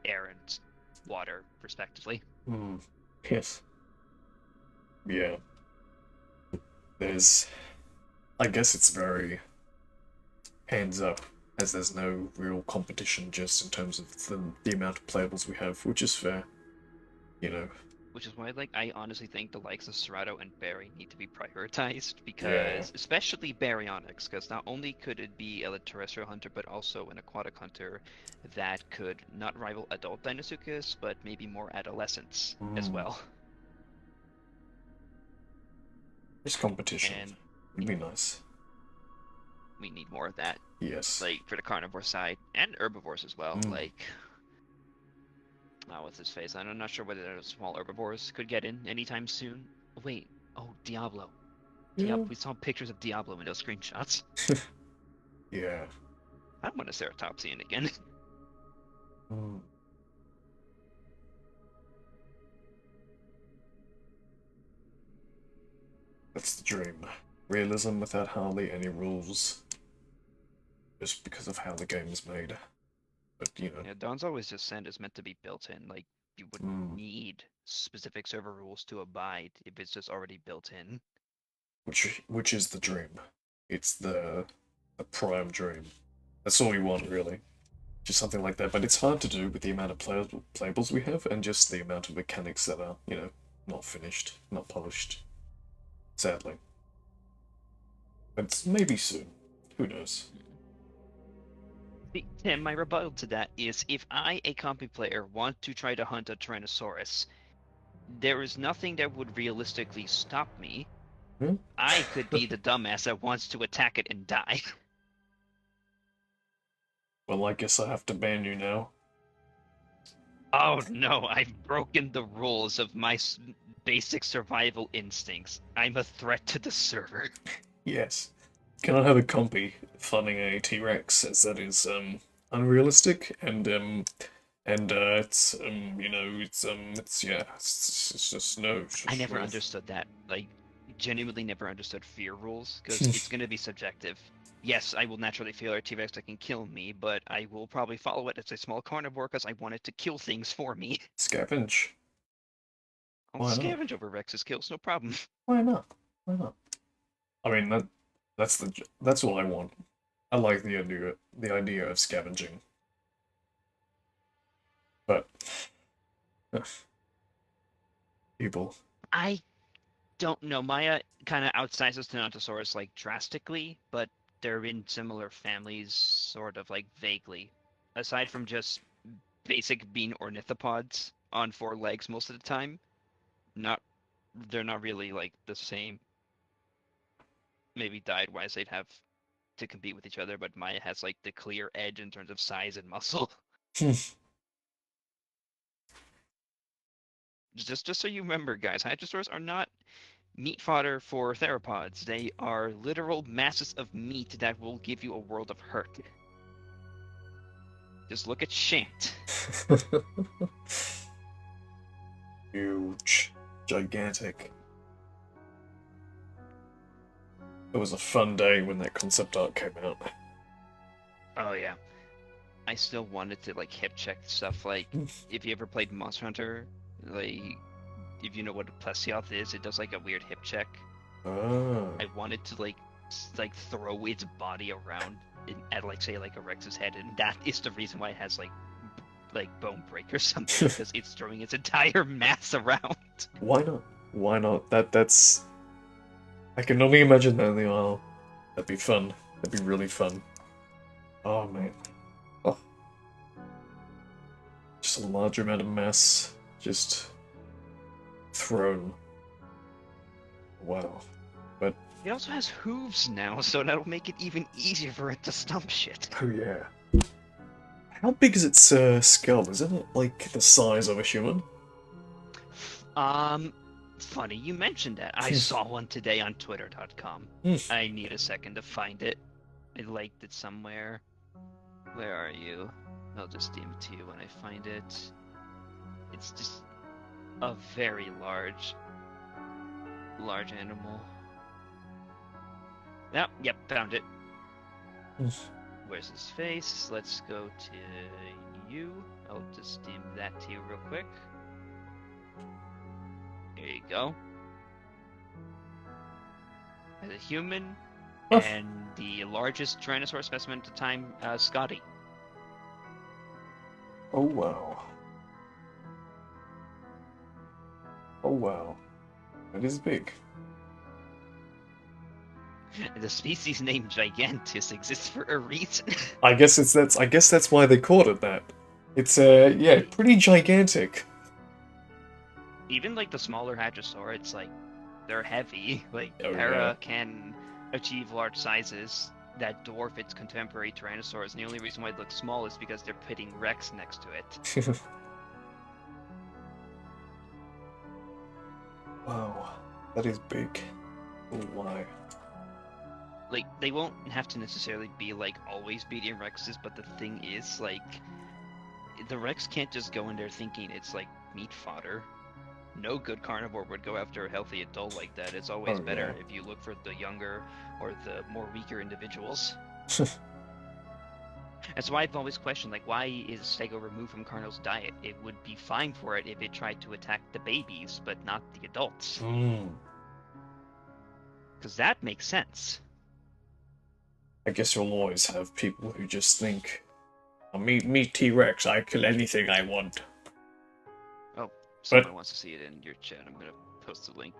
S2: air and water respectively.
S1: Hmm. Yes. Yeah. There's. I guess it's very hands up, as there's no real competition just in terms of the amount of playables we have, which is fair. You know.
S2: Which is why, like, I honestly think the likes of Serato and Barry need to be prioritized
S1: Yeah.
S2: because, especially Baryonyx, because not only could it be a terrestrial hunter, but also an aquatic hunter that could not rival adult Deinosuchus, but maybe more adolescents as
S1: Mm.
S2: well.
S1: There's competition.
S2: And
S1: It'd be nice.
S2: we need more of that,
S1: Yes.
S2: like, for the carnivore side and herbivores as well.
S1: Mm.
S2: Like, what's his face? I'm not sure whether those small herbivores could get in anytime soon. Wait, oh,
S1: Yeah.
S2: We saw pictures of Diablo in those screenshots.
S1: Yeah.
S2: I want a Ceratopsian again.
S1: Hmm. That's the dream. Realism without hardly any rules. Just because of how the game is made. But, you know.
S2: Yeah, Dawn's Always Descent is meant to be built in. Like, you wouldn't
S1: Mm.
S2: need specific server rules to abide if it's just already built in.
S1: Which is the dream. It's the prime dream. That's all we want, really. Just something like that. But it's hard to do with the amount of playables we have and just the amount of mechanics that are, you know, not finished, not polished. Sadly. But maybe soon. Who knows?
S2: See, Tim, my rebuttal to that is if I, a compy player, want to try to hunt a Tyrannosaurus, there is nothing that would realistically stop me.
S1: Hmm?
S2: I could be the dumbass that wants to attack it and die.
S1: Well, I guess I have to ban you now.
S2: Oh no, I've broken the rules of my basic survival instincts. I'm a threat to the server.
S1: Yes. Cannot have a compy funding a T-Rex as that is unrealistic and it's you know it's yeah it's just no.
S2: I never
S1: Well,
S2: understood that. Like, genuinely never understood fear rules, because it's going to be subjective. Yes, I will naturally fear a T-Rex that can kill me, but I will probably follow it as a small carnivore because I want it to kill things for me.
S1: scavenge.
S2: I'll
S1: Why not?
S2: scavenge over Rex's kills, no problem.
S1: Why not? Why not? I mean that's what I want. I like the idea of scavenging, but people.
S2: I don't know. Maya kind of outsizes Tyrannosaurus like drastically, but they're in similar families, sort of like vaguely. Aside from just basic being ornithopods on four legs most of the time, not they're not really like the same. Maybe diet-wise they'd have to compete with each other, but Maya has like the clear edge in terms of size and muscle. Just so you remember, guys, Hadrosaurs are not meat fodder for theropods. They are literal masses of meat that will give you a world of hurt. Just look at Shant.
S1: Huge, gigantic. It was a fun day when that concept art came out.
S2: Oh yeah. I still wanted to like hip check stuff like if you ever played Monster Hunter, like if you know what a Plesioth is, it does like a weird hip check.
S1: Ah,
S2: I wanted to like throw its body around at like say like a Rex's head, and that is the reason why it has like bone break or something because it's throwing its entire mass around.
S1: why not? Why not? That's. I can only imagine that in the aisle. That'd be fun. That'd be really fun. Oh man. Oh, just a large amount of mass just thrown. Wow. But
S2: It also has hooves now, so that'll make it even easier for it to stump shit.
S1: oh yeah. How big is its skull? Isn't it like the size of a human?
S2: Um, Funny you mentioned that. I saw one today on Twitter.com. I need a second to find it. I liked it somewhere. Where are you? I'll just DM it to you when I find it. It's just a very large animal. Yep, found it. Where's his face? Let's go to you. I'll just dim that to you real quick. There you go. As a human, and the largest Tyrannosaurus specimen at the time, Scotty.
S1: Oh wow. Oh wow. That is big.
S2: The species name Gigantus exists for a reason.
S1: I guess that's why they called it that. It's yeah, pretty gigantic.
S2: Even like the smaller Hadrosaur, it's like they're heavy. Like
S1: Oh
S2: Para can achieve large sizes that dwarf its contemporary Tyrannosaurs, and the only reason why it looks small is because they're pitting Rex next to it.
S1: yeah. Wow. That is big. Oh why?
S2: like they won't have to necessarily be like always beating Rexes, but the thing is like the Rex can't just go in there thinking it's like meat fodder. No good carnivore would go after a healthy adult like that. It's always
S1: Oh
S2: better if you look for the younger or the more weaker individuals.
S1: yeah.
S2: That's why I've always questioned, like, why is Stego removed from Carno's diet? It would be fine for it if it tried to attack the babies, but not the adults. Because that makes sense.
S1: I guess you'll always have people who just think, "Oh, me T-Rex, I kill anything I want."
S2: Oh, someone wants to see it in your chat. I'm gonna post the link.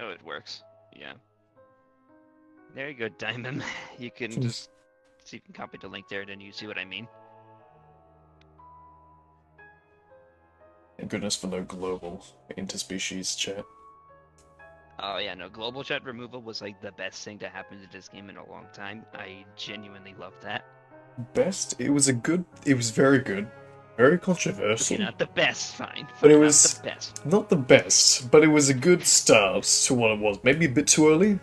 S2: Oh, it works. Yeah. There you go, Diamond. You can just see if you can copy the link there, then you see what I mean.
S1: Thank goodness for no global interspecies chat.
S2: Oh yeah, no, global chat removal was like the best thing to happen to this game in a long time. I genuinely loved that.
S1: Best? It was very good. Very
S2: Okay,
S1: controversial.
S2: not the best, fine.
S1: But it
S2: Not
S1: was
S2: the best.
S1: not the best, but it was a good start to what it was. Maybe a bit too early.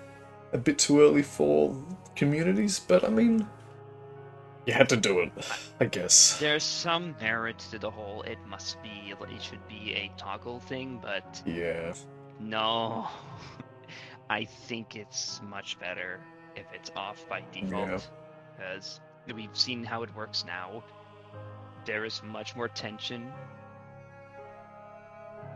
S1: A bit too early for communities, but I mean, you had to do it, I guess.
S2: There's some merit to the whole it should be a toggle thing, but
S1: Yeah.
S2: no. I think it's much better if it's off by default, because we've seen how it works now. There is much more tension.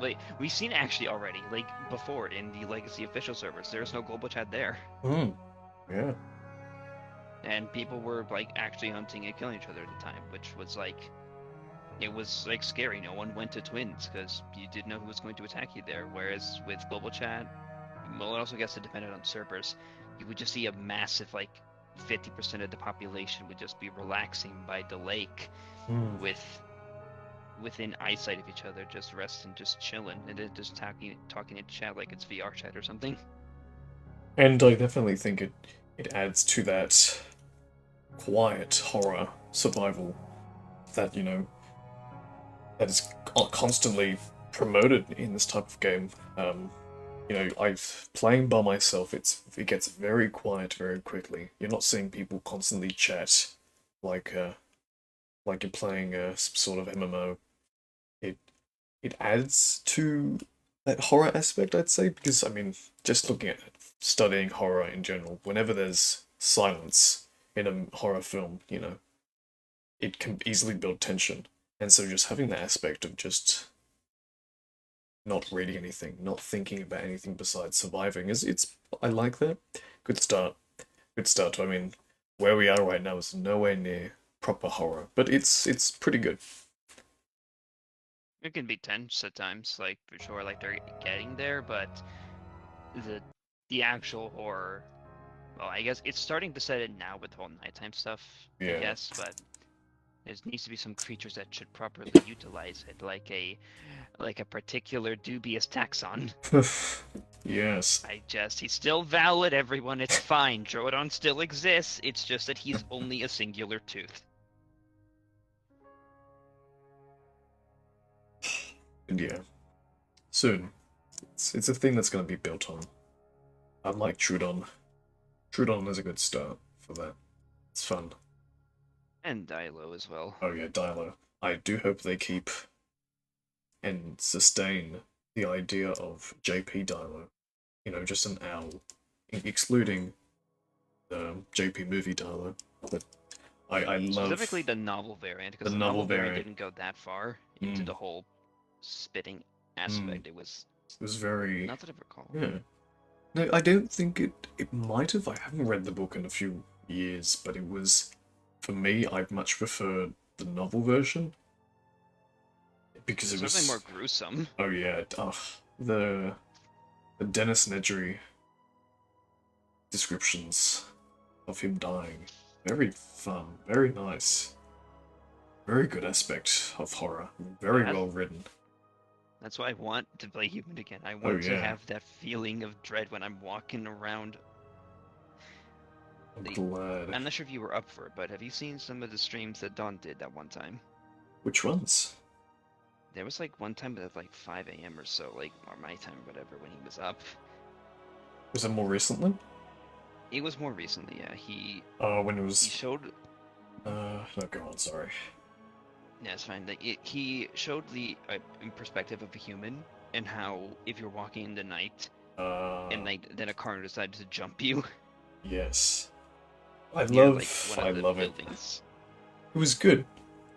S2: Like, we've seen actually already, like, before in the Legacy official servers, there's no global chat there.
S1: Yeah.
S2: And people were, like, actually hunting and killing each other at the time, which was, like, it was, like, scary. No one went to Twins, because you didn't know who was going to attack you there. Whereas with global chat, well, it also gets dependent on servers, you would just see a massive, like, 50% of the population would just be relaxing by the lake within eyesight of each other, just resting, just chilling, and then just talking in chat like it's VR chat or something.
S1: And I definitely think it adds to that quiet horror survival that, that is constantly promoted in this type of game. I've playing by myself. It gets very quiet very quickly. You're not seeing people constantly chat like you're playing some sort of MMO. It adds to that horror aspect, I'd say, because I mean, just looking at studying horror in general, whenever there's silence in a horror film, it can easily build tension. And so just having the aspect of just not reading anything, not thinking about anything besides surviving I like that. Good start. Good start. I mean, where we are right now is nowhere near proper horror, but it's pretty good.
S2: It can be tense at times, like for sure, like they're getting there, but the actual horror, well, I guess it's starting to set in now with the whole nighttime stuff, I
S1: Yeah.
S2: guess, but there needs to be some creatures that should properly utilize it, like a particular dubious taxon.
S1: Yes.
S2: He's still valid, everyone. It's fine. Droidon still exists. It's just that he's only a singular tooth.
S1: And yeah. Soon. It's a thing that's going to be built on. Unlike Trudon. Trudon is a good start for that. It's fun.
S2: And Dilo as well.
S1: Oh yeah, Dilo. I do hope they keep and sustain the idea of JP Dilo. Just an owl. Excluding the JP movie Dilo. But I love...
S2: Specifically the novel variant, because the novel variant didn't go that far into the whole spitting aspect. It was
S1: very...
S2: Not that I recall.
S1: Yeah. No, I don't think it might have. I haven't read the book in a few years, but it was... For me, I'd much prefer the novel version. Because it was...
S2: Certainly more gruesome.
S1: Oh yeah, the Dennis Nedry descriptions of him dying. Very fun, very nice. Very good aspect of horror. Very well written.
S2: That's why I want to play Human again. I want to have that feeling of dread when I'm walking around.
S1: I'm glad.
S2: I'm not sure if you were up for it, but have you seen some of the streams that Don did that one time?
S1: Which ones?
S2: There was like one time at like 5 a.m. or so, like, or my time or whatever, when he was up.
S1: Was it more recently?
S2: It was more recently, yeah. He
S1: When it
S2: he
S1: was.
S2: showed
S1: No, go on, sorry.
S2: yeah, it's fine. Like he showed the in perspective of a human and how if you're walking in the night and like then a car decides to jump you
S1: Yes.
S2: near like one
S1: I
S2: of the
S1: love it.
S2: buildings.
S1: It was good.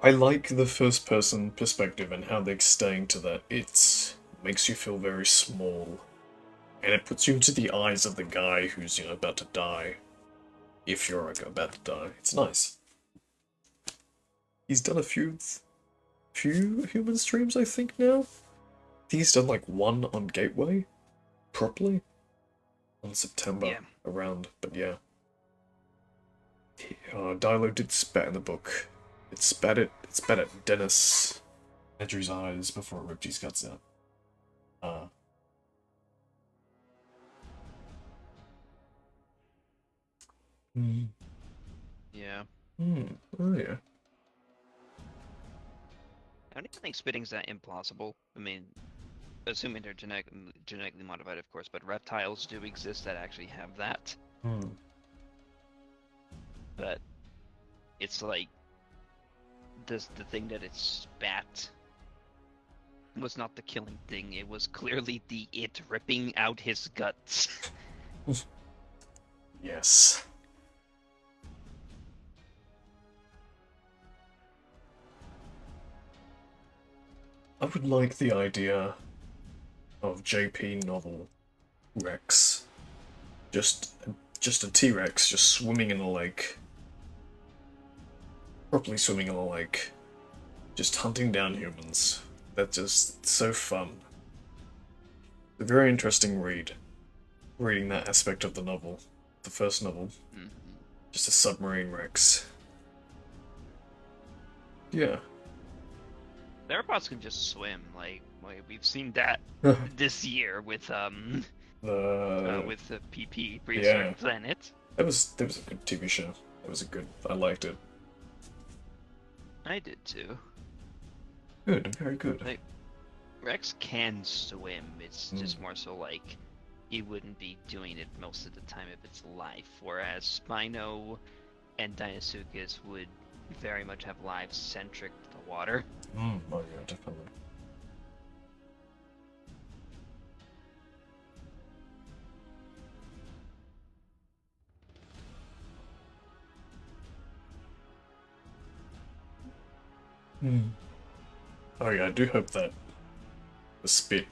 S1: I like the first person perspective and how they're staying to that. It makes you feel very small. And it puts you into the eyes of the guy who's, about to die. If you're about to die. It's nice. He's done a few human streams, I think, now. He's done like one on Gateway, properly, on September
S2: Yeah.
S1: around, but yeah. Dilo did spat in the book. It spat at Dennis Nedry's eyes before it ripped his guts out. Uh,
S2: Yeah.
S1: Oh yeah.
S2: I don't even think spitting's that implausible. I mean, assuming they're genetically modified, of course, but reptiles do exist that actually have that. But it's like the thing that it spat was not the killing thing. It was clearly it ripping out his guts.
S1: Yes. I would like the idea of JP novel Rex. Just just a T-Rex just swimming in a lake. Properly swimming in a lake. Just hunting down humans. That's just so fun. A very interesting read. Reading that aspect of the novel. The first novel.
S2: Mm-hmm.
S1: Just a submarine Rex. Yeah.
S2: Theropods can just swim. Like we've seen that this year with
S1: The
S2: the PP
S1: yeah.
S2: Prehistoric Planet.
S1: That was a good TV show. That was a good. I liked it.
S2: I did too.
S1: Good, very good.
S2: Like Rex can swim. It's just more so like he wouldn't be doing it most of the time of its life. Whereas Spino and Deinosuchus would very much have lives centric to the water.
S1: Oh yeah, definitely. Oh yeah, I do hope that the spit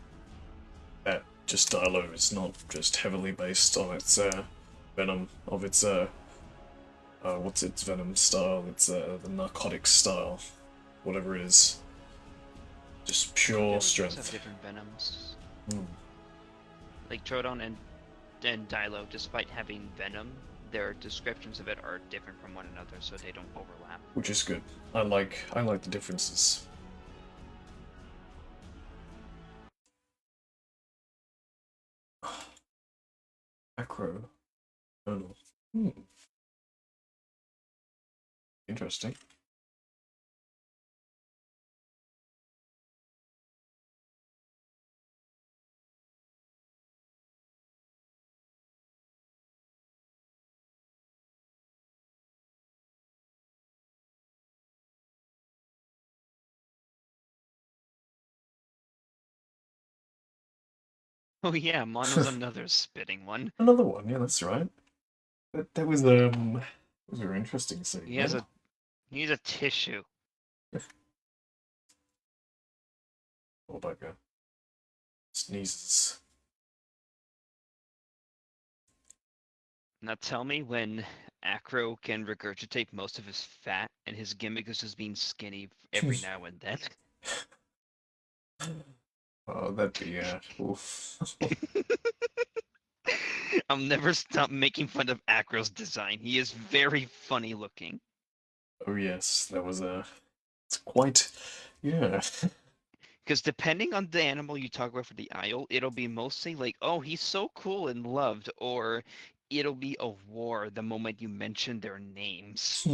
S1: that just Dilo is not just heavily based on its venom of its what's its venom style? It's the narcotic style, whatever it is. Just pure strength.
S2: Have different venoms.
S1: Mm.
S2: Like Troodon and Dilo, despite having venom, their descriptions of it are different from one another, so they don't overlap.
S1: Which is good. I like the differences. Acro. Kernel. Interesting.
S2: Oh yeah, Mono's another spitting one.
S1: Another one, yeah, that's right. That was very interesting seeing
S2: He
S1: that.
S2: has a He's a tissue.
S1: Oh, bugger. Sneezes.
S2: Now tell me when Acro can regurgitate most of his fat and his gimmick is just being skinny every now and then.
S1: Oh, that'd be oof.
S2: I'll never stop making fun of Acro's design. He is very funny looking.
S1: Oh yes, that was it's quite, yeah.
S2: Because depending on the animal you talk about for the Isle, it'll be mostly like, oh, he's so cool and loved, or it'll be a war the moment you mention their names.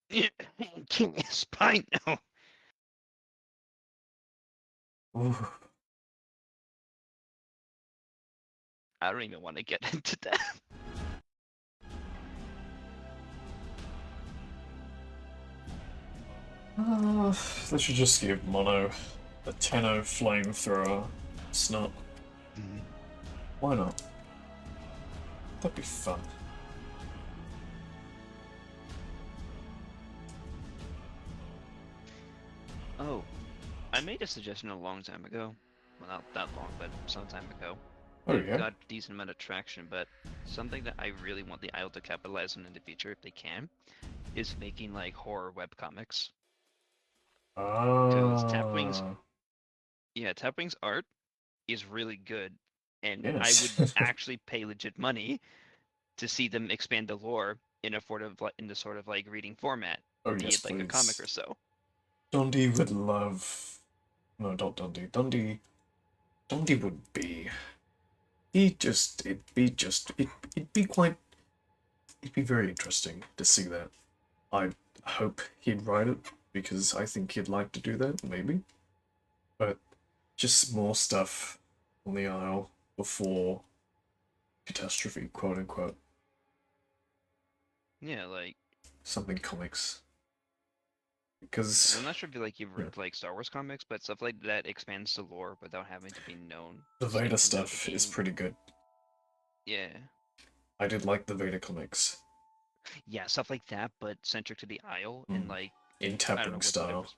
S2: King Spino. I don't even want to get into that.
S1: They should just give Mono a Tenno flamethrower snot. Why not? That'd be fun.
S2: Oh, I made a suggestion a long time ago. Well, not that long, but some time ago.
S1: Oh
S2: It
S1: yeah?
S2: got a decent amount of traction, but something that I really want the IO to capitalize on in the future, if they can, is making like horror webcomics. Because Tapwing's,
S1: Ah,
S2: yeah, Tapwing's art is really good, and I would
S1: yes.
S2: actually pay legit money to see them expand the lore in a in the sort of like reading format,
S1: Oh
S2: be
S1: yes,
S2: it like a comic
S1: please.
S2: or so.
S1: Dundee would love. No, not Dundee. Dundee would be. It'd be quite. It'd be very interesting to see that. I hope he'd write it because I think he'd like to do that, maybe. But just more stuff on the Isle before catastrophe, quote unquote.
S2: Yeah, like
S1: Something comics.
S2: 'cause
S1: Because,
S2: I'm not sure if you like you've
S1: yeah,
S2: read like Star Wars comics, but stuff like that expands the lore without having to be known,
S1: the
S2: just
S1: Vader
S2: getting to know the
S1: stuff is
S2: game.
S1: pretty good.
S2: Yeah,
S1: I did like the Vader comics.
S2: yeah, stuff like that, but centric to the Isle and
S1: Mm.
S2: like
S1: In
S2: I don't know
S1: Tapwing
S2: with
S1: style.
S2: whatever's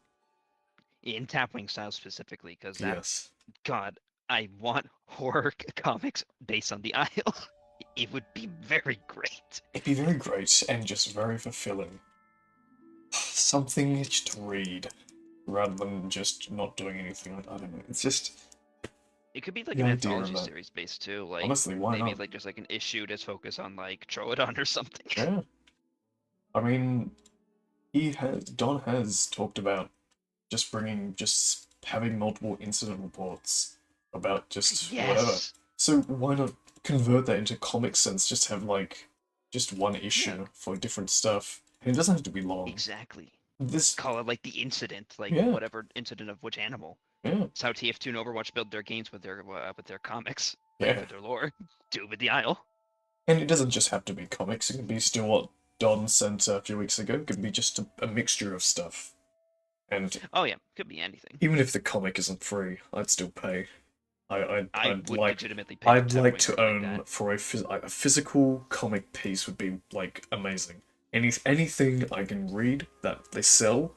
S2: in Tapwing style specifically, because that
S1: Yes.
S2: God, I want horror comics based on the Isle. It would be very great.
S1: It'd be very great and just very fulfilling. Something to read rather than just not doing anything. I don't know. It's just
S2: It could be like
S1: the
S2: an
S1: idea of
S2: anthology
S1: it.
S2: series based too, like
S1: Honestly, why
S2: maybe
S1: not?
S2: like just like an issue that's focused on like Troodon or something.
S1: Yeah. I mean, Don has talked about just having multiple incident reports about just whatever.
S2: Yes.
S1: So why not convert that into comic sense? Just have like just one
S2: Yeah,
S1: issue for different stuff, and it doesn't have to be long.
S2: exactly.
S1: This,
S2: Call it like the incident, like
S1: yeah,
S2: whatever incident of which animal.
S1: yeah,
S2: It's how TF2 and Overwatch build their games with their comics, like
S1: yeah,
S2: with their lore. Do it with the Isle.
S1: and it doesn't just have to be comics. It can be still what Don sent a few weeks ago. It can be just a mixture of stuff. And
S2: Oh yeah, could be anything.
S1: even if the comic isn't free, I'd still pay.
S2: I would legitimately pay for
S1: I'd like
S2: Tapwing
S1: to
S2: art like
S1: own
S2: that.
S1: for a physical comic piece would be like amazing. Anything I can read that they sell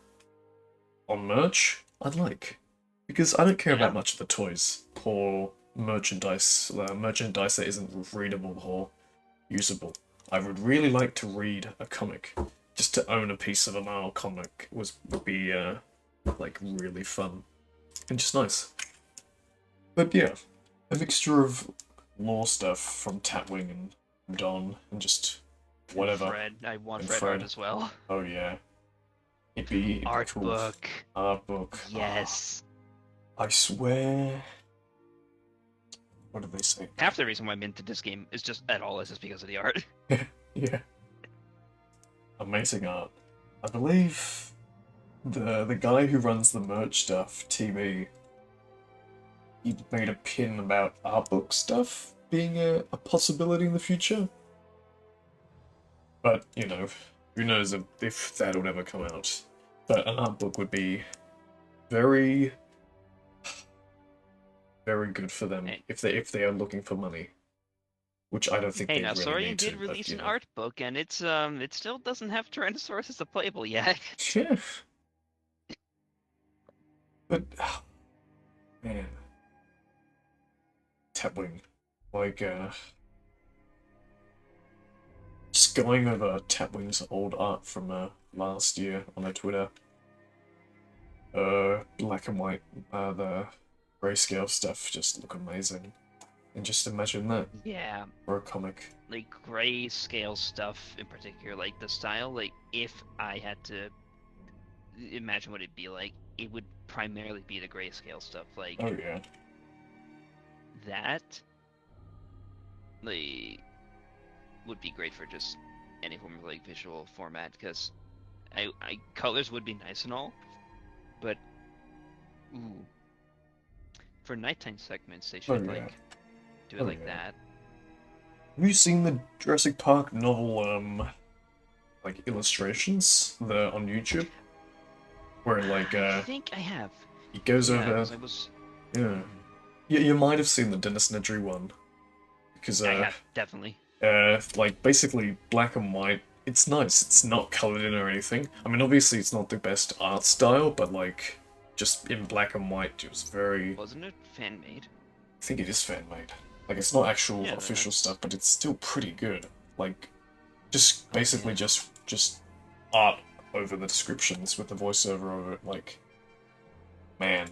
S1: on merch, I'd like because I don't care
S2: Yeah.
S1: about much of the toys or merchandise that isn't readable or usable. I would really like to read a comic. Just to own a piece of a Marvel comic would be like really fun and just nice. But yeah, a mixture of lore stuff from Tatwing and Don and just whatever.
S2: Fred, I want
S1: And
S2: Fred art
S1: Fred.
S2: as well.
S1: Oh yeah. It'd be
S2: Art
S1: cool.
S2: book.
S1: Art book.
S2: Yes.
S1: I swear. What did they say?
S2: Half the reason why I'm into this game is just at all is just because of the art.
S1: Yeah. Amazing art. I believe the guy who runs the merch stuff, TB, he made a pin about art book stuff being a possibility in the future. But, you know, who knows if that'll ever come out. But an art book would be very, very good for them
S2: Hey,
S1: if they are looking for money, which I don't think
S2: hey
S1: they
S2: now
S1: really
S2: Saurian
S1: need to.
S2: did
S1: But
S2: release
S1: you
S2: an
S1: know,
S2: art book and it's it still doesn't have Tyrannosaurus as a playable yet.
S1: yeah. But man, Tapwing, like just going over Tapwing's old art from last year on their Twitter. Black and white, the grayscale stuff just look amazing. And just imagine that
S2: Yeah,
S1: for a comic.
S2: like grayscale stuff in particular, like the style, like if I had to imagine what it'd be like, it would primarily be the grayscale stuff. Like
S1: Oh yeah.
S2: that like would be great for just any form of like visual format because I colors would be nice and all, but ooh, for nighttime segments they
S1: Oh
S2: should
S1: yeah.
S2: like do it
S1: Oh
S2: like
S1: yeah.
S2: that.
S1: Have you seen the Jurassic Park novel, like illustrations that are on YouTube? Where like
S2: I think I have.
S1: he goes
S2: Yeah,
S1: over,
S2: because I was.
S1: yeah. You might have seen the Dennis Nedry one because
S2: I have definitely.
S1: like basically black and white. It's nice. It's not colored in or anything. I mean, obviously it's not the best art style, but like just in black and white, it was very.
S2: Wasn't it fan made?
S1: I think it is fan made. Like it's not actual
S2: Yeah,
S1: official
S2: that's.
S1: stuff, but it's still pretty good. Like just
S2: Oh,
S1: basically
S2: yeah.
S1: just art over the descriptions with the voiceover over it. Like man,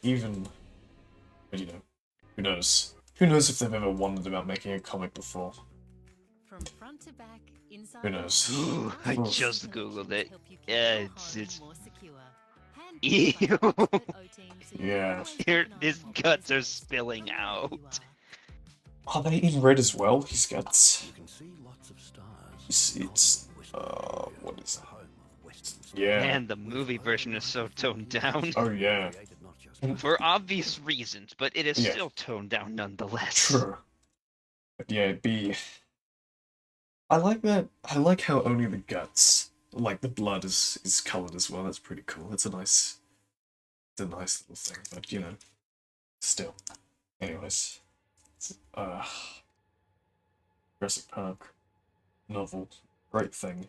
S1: even but you know, who knows? Who knows if they've ever wondered about making a comic before?
S3: From front to back, inside
S1: Who
S3: and
S1: knows?
S3: out,
S2: Ooh, I
S3: our
S2: just
S3: collections
S2: googled it.
S3: help you keep
S2: Yeah,
S3: your
S2: it's
S3: home more secure.
S2: Ew.
S3: Handpicked by our expert O team, so you
S1: Yeah.
S3: always
S2: Here,
S3: recognize
S2: his
S3: what
S2: guts
S3: goes
S2: are
S3: on,
S2: spilling
S3: no matter where you
S2: out.
S3: are.
S1: Are they in red as well? His guts.
S4: You can see lots of stars.
S1: It's what is
S4: the home of Western
S1: it? Yeah.
S2: Man, the movie version is so toned down.
S1: Oh yeah.
S4: created not just
S2: For obvious reasons, but it is
S1: Yeah.
S2: still toned down nonetheless.
S1: True. But yeah, it'd be. I like that. I like how only the guts, like the blood, is colored as well. That's pretty cool. It's a nice little thing. But you know, still. Anyways, Jurassic Park novel, great thing.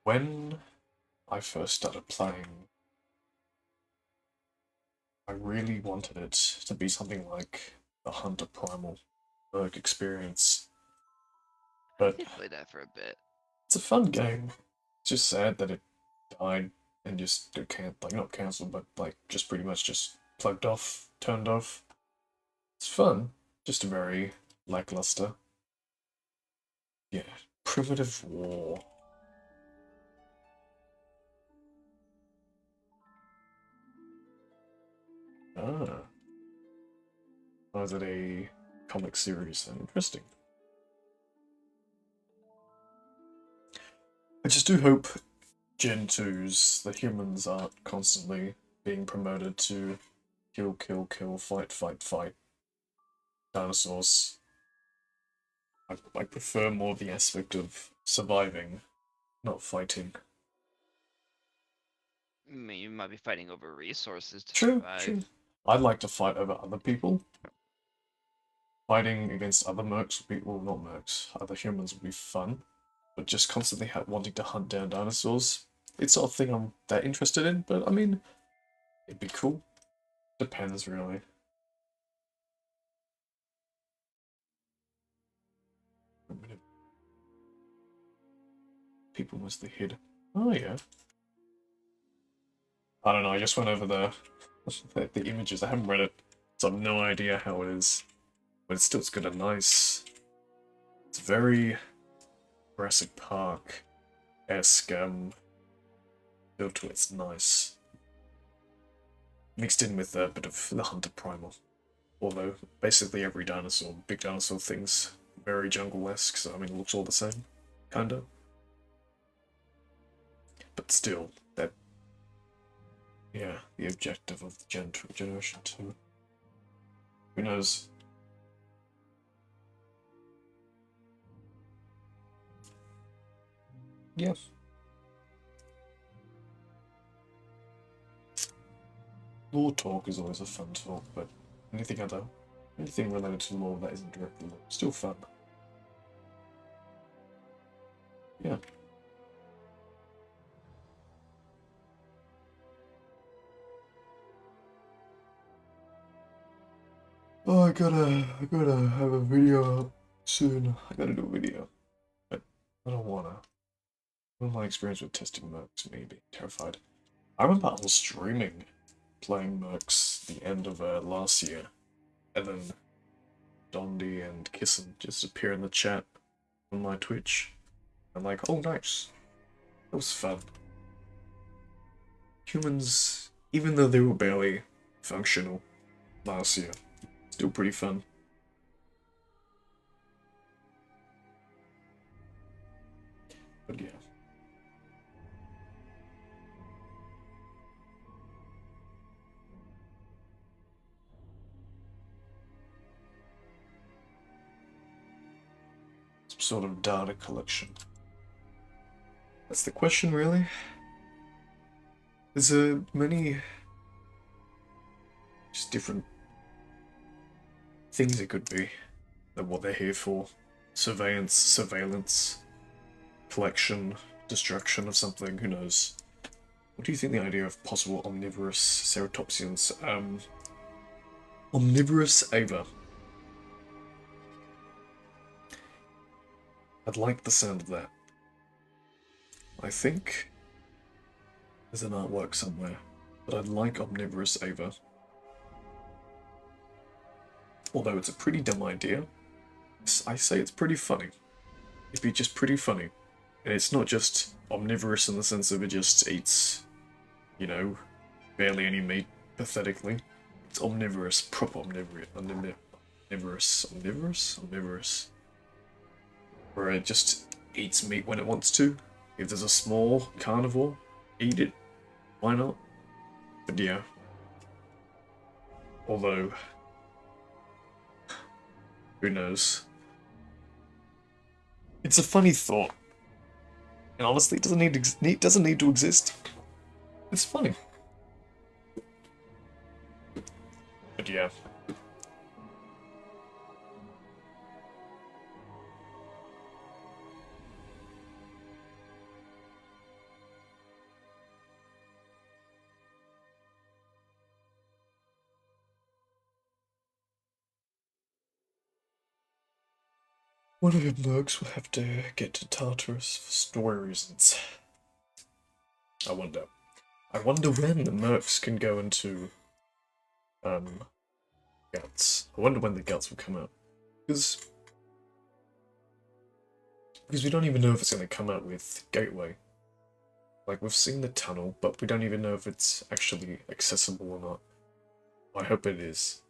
S1: When I first started playing, I really wanted it to be something like the Hunter Primal Berg experience.
S2: I
S1: But
S2: did play that for a bit.
S1: it's a fun game. It's just sad that it died and just got like not cancelled, but like just pretty much just plugged off, turned off. It's fun, just very lackluster. Yeah, Primitive War. Ah, was it a comic series? Interesting. I just do hope Gen 2's the humans aren't constantly being promoted to kill, kill, kill, fight, fight, fight dinosaurs. I prefer more the aspect of surviving, not fighting.
S2: I mean, you might be fighting over resources to
S1: True,
S2: survive.
S1: true. I'd like to fight over other people. Fighting against other mercs would be, well, not mercs, other humans would be fun. But just constantly wanting to hunt down dinosaurs, it's not a thing I'm that interested in, but I mean, it'd be cool. Depends, really. People mostly hid. Oh, yeah. I don't know, I just went over the images. I haven't read it, so I have no idea how it is. But it's got a nice. It's very Jurassic Park-esque feel to it. It's nice. Mixed in with a bit of the Hunter Primal. Although basically every dinosaur, big dinosaur thing's very jungle-esque, so I mean it looks all the same. Kinda. But still, that yeah, the objective of the Generation 2. Who knows? Yeah. Lore talk is always a fun talk, but anything related to lore that isn't directly lore, still fun. Yeah. Oh, I gotta have a video up soon. I gotta do a video, but I don't wanna. One of my experience with testing mercs made me terrified. I remember I was streaming playing mercs the end of last year, and then Dondi and Kissin just appear in the chat on my Twitch. I'm like, oh nice. That was fun. Humans, even though they were barely functional last year, still pretty fun. But yeah. Some sort of data collection. That's the question, really. There's many just different things it could be. That what they're here for. Surveillance, collection, destruction of something, who knows. What do you think the idea of possible omnivorous ceratopsians? Omnivorous Ava. I'd like the sound of that. I think there's an artwork somewhere, but I'd like omnivorous Ava. Although it's a pretty dumb idea, I say it's pretty funny. It'd be just pretty funny. And it's not just omnivorous in the sense of it just eats, you know, barely any meat, pathetically. It's omnivorous, proper omnivorous. Where it just eats meat when it wants to. If there's a small carnivore, eat it. Why not? But yeah. Although, who knows? It's a funny thought. And honestly, it doesn't need to exist. It's funny. But yeah. One of your mercs will have to get to Tartarus for story reasons. I wonder when the mercs can go into guts. I wonder when the guts will come out. Because we don't even know if it's gonna come out with Gateway. Like, we've seen the tunnel, but we don't even know if it's actually accessible or not. I hope it is.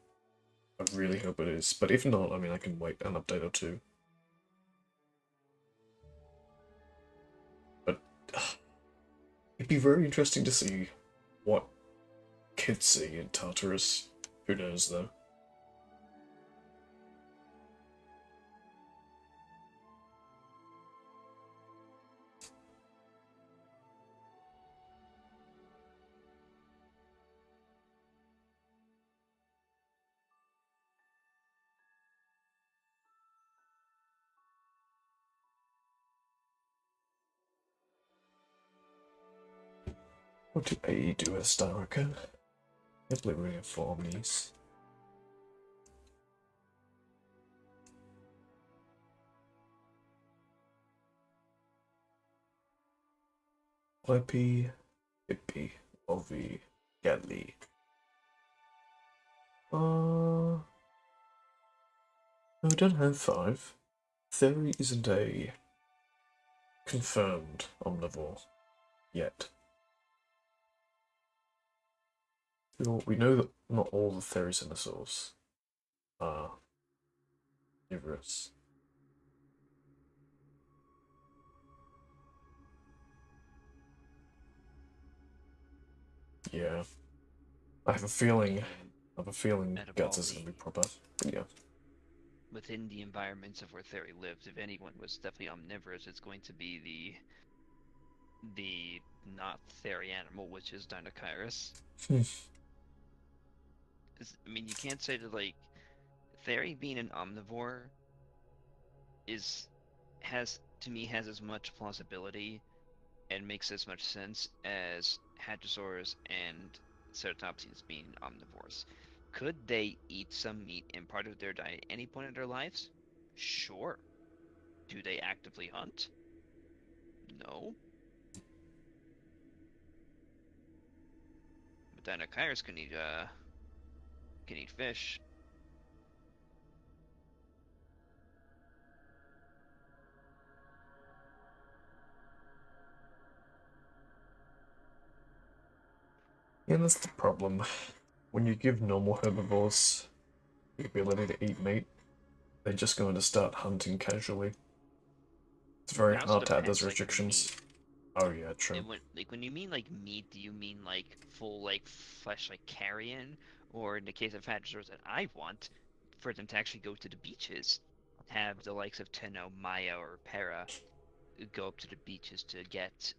S1: I really hope it is. But if not, I mean, I can wait an update or two. It'd be very interesting to see what kids see in Tartarus. Who knows, though? What do AE do as Starker? Liberty inform these. YP, Hippie, OV, Gatly. No, we don't have 5. Theory isn't a confirmed omnivore yet. We know that not all the Therizinosaurs are omnivorous. Yeah. I have a feeling Guts is going to be proper. But yeah.
S2: Within the environments of where Theory lives, if anyone was definitely omnivorous, it's going to be the not Theory animal, which is Dinochirus. I mean, you can't say that, like, Theory being an omnivore has as much plausibility and makes as much sense as Hadrosaurs and Ceratopsians being omnivores. Could they eat some meat in part of their diet at any point in their lives? Sure. Do they actively hunt? No. But Dinochirus can eat fish.
S1: Yeah, that's the problem. When you give normal herbivores the ability to eat meat, they're just going to start hunting casually. It's very
S2: It also
S1: hard to add
S2: depends,
S1: those
S2: like, the
S1: restrictions.
S2: meat.
S1: Oh yeah, true.
S2: And when you mean like meat, do you mean like full like flesh like carrion, or in the case of hadrosaurs that I want, for them to actually go to the beaches, have the likes of Tenno, Maya, or Para go up to the beaches to get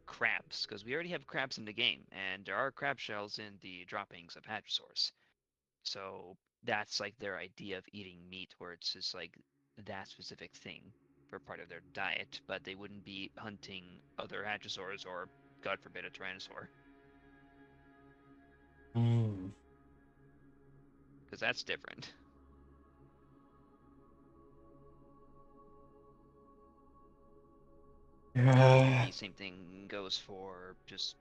S2: crabs, because we already have crabs in the game, and there are crab shells in the droppings of hadrosaurs. So that's like their idea of eating meat, where it's just like that specific thing for part of their diet, but they wouldn't be hunting other hadrosaurs or, God forbid, a tyrannosaur,
S1: Hmm.
S2: because that's different.
S1: Yeah.
S2: The same thing goes for just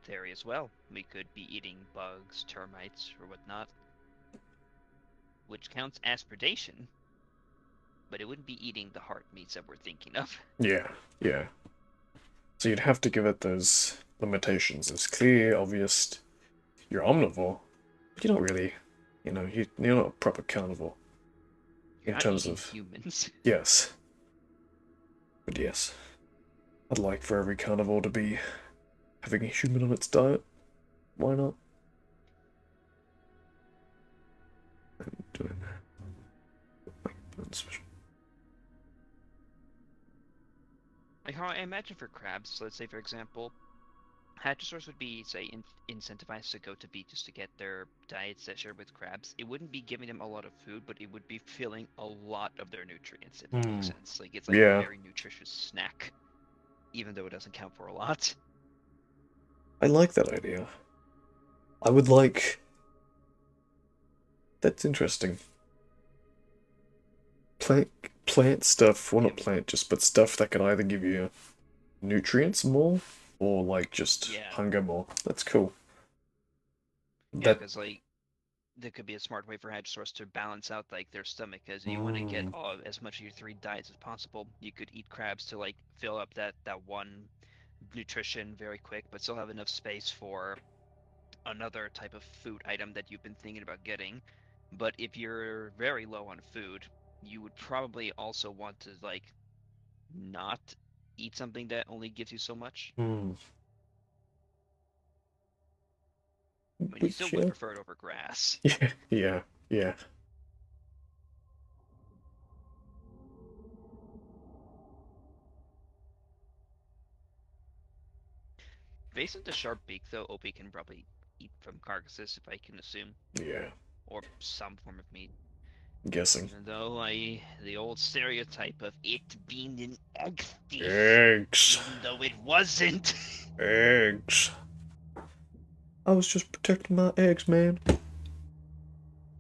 S2: theory as well. We could be eating bugs, termites, or whatnot, which counts as predation, but it wouldn't be eating the heart meats that we're thinking of.
S1: Yeah. Yeah. So you'd have to give it those limitations. It's clear, obvious. You're omnivore, but you're not really. You're not a proper carnivore.
S2: You're
S1: In
S2: not
S1: terms
S2: eating
S1: of
S2: humans.
S1: yes. But yes, I'd like for every carnivore to be having a human on its diet. Why not? I'm doing that.
S2: Like how I imagine for crabs, let's say for example, hadrosaurs would be, say, incentivized to go to beaches to get their diets that share with crabs. It wouldn't be giving them a lot of food, but it would be filling a lot of their nutrients, if that makes sense. Like it's like a
S1: Yeah,
S2: very nutritious snack, even though it doesn't count for a lot.
S1: I like that idea. I would like. That's interesting. Plant stuff, well,
S2: Yeah,
S1: not plant, just but stuff that can either give you nutrients more or like just
S2: yeah,
S1: hunger more. That's cool.
S2: yeah,
S1: That
S2: because like there could be a smart way for hadrosaurs to balance out like their stomach, because you want to get
S1: mm,
S2: as much of your three diets as possible. You could eat crabs to like fill up that one nutrition very quick, but still have enough space for another type of food item that you've been thinking about getting. But if you're very low on food, you would probably also want to like not eat something that only gives you so much.
S1: mm,
S2: I mean, you still
S1: which
S2: would
S1: yeah,
S2: prefer it over grass.
S1: yeah, yeah, yeah.
S2: Based on the sharp beak, though, Opie can probably eat from carcasses, if I can assume,
S1: Yeah,
S2: or some form of meat.
S1: I'm guessing.
S2: Even though the old stereotype of it being an egg thief,
S1: Eggs.
S2: even though it wasn't.
S1: Eggs. I was just protecting my eggs, man.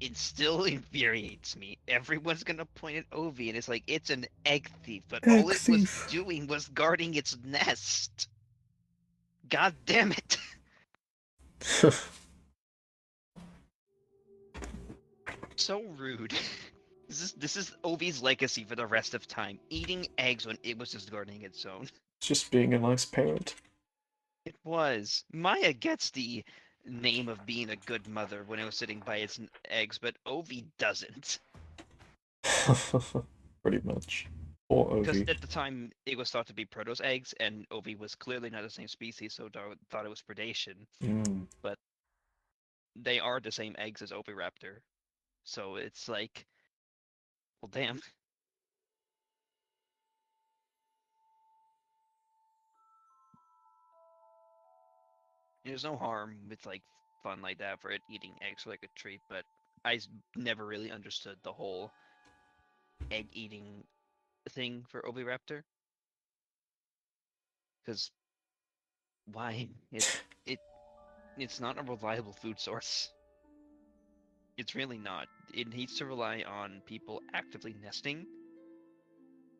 S2: It still infuriates me. Everyone's gonna point at Ovi and it's like it's an egg thief, but all
S1: Egg
S2: it was
S1: thief.
S2: doing was guarding its nest. God damn it. So rude. This is Ovi's legacy for the rest of time. Eating eggs when it was just guarding its own.
S1: Just being a nice parent.
S2: It was. Maya gets the name of being a good mother when it was sitting by its eggs, but Ovi doesn't.
S1: Pretty much. Or
S2: Because
S1: Ovi.
S2: at the time, it was thought to be Protoss eggs, and Ovi was clearly not the same species, so thought it was predation.
S1: Mm.
S2: But they are the same eggs as Oviraptor. So it's like, well, damn. There's no harm with like fun like that for it eating eggs like a treat, but never really understood the whole egg eating thing for Oviraptor. Because why? It it's not a reliable food source. It's really not. It needs to rely on people actively nesting,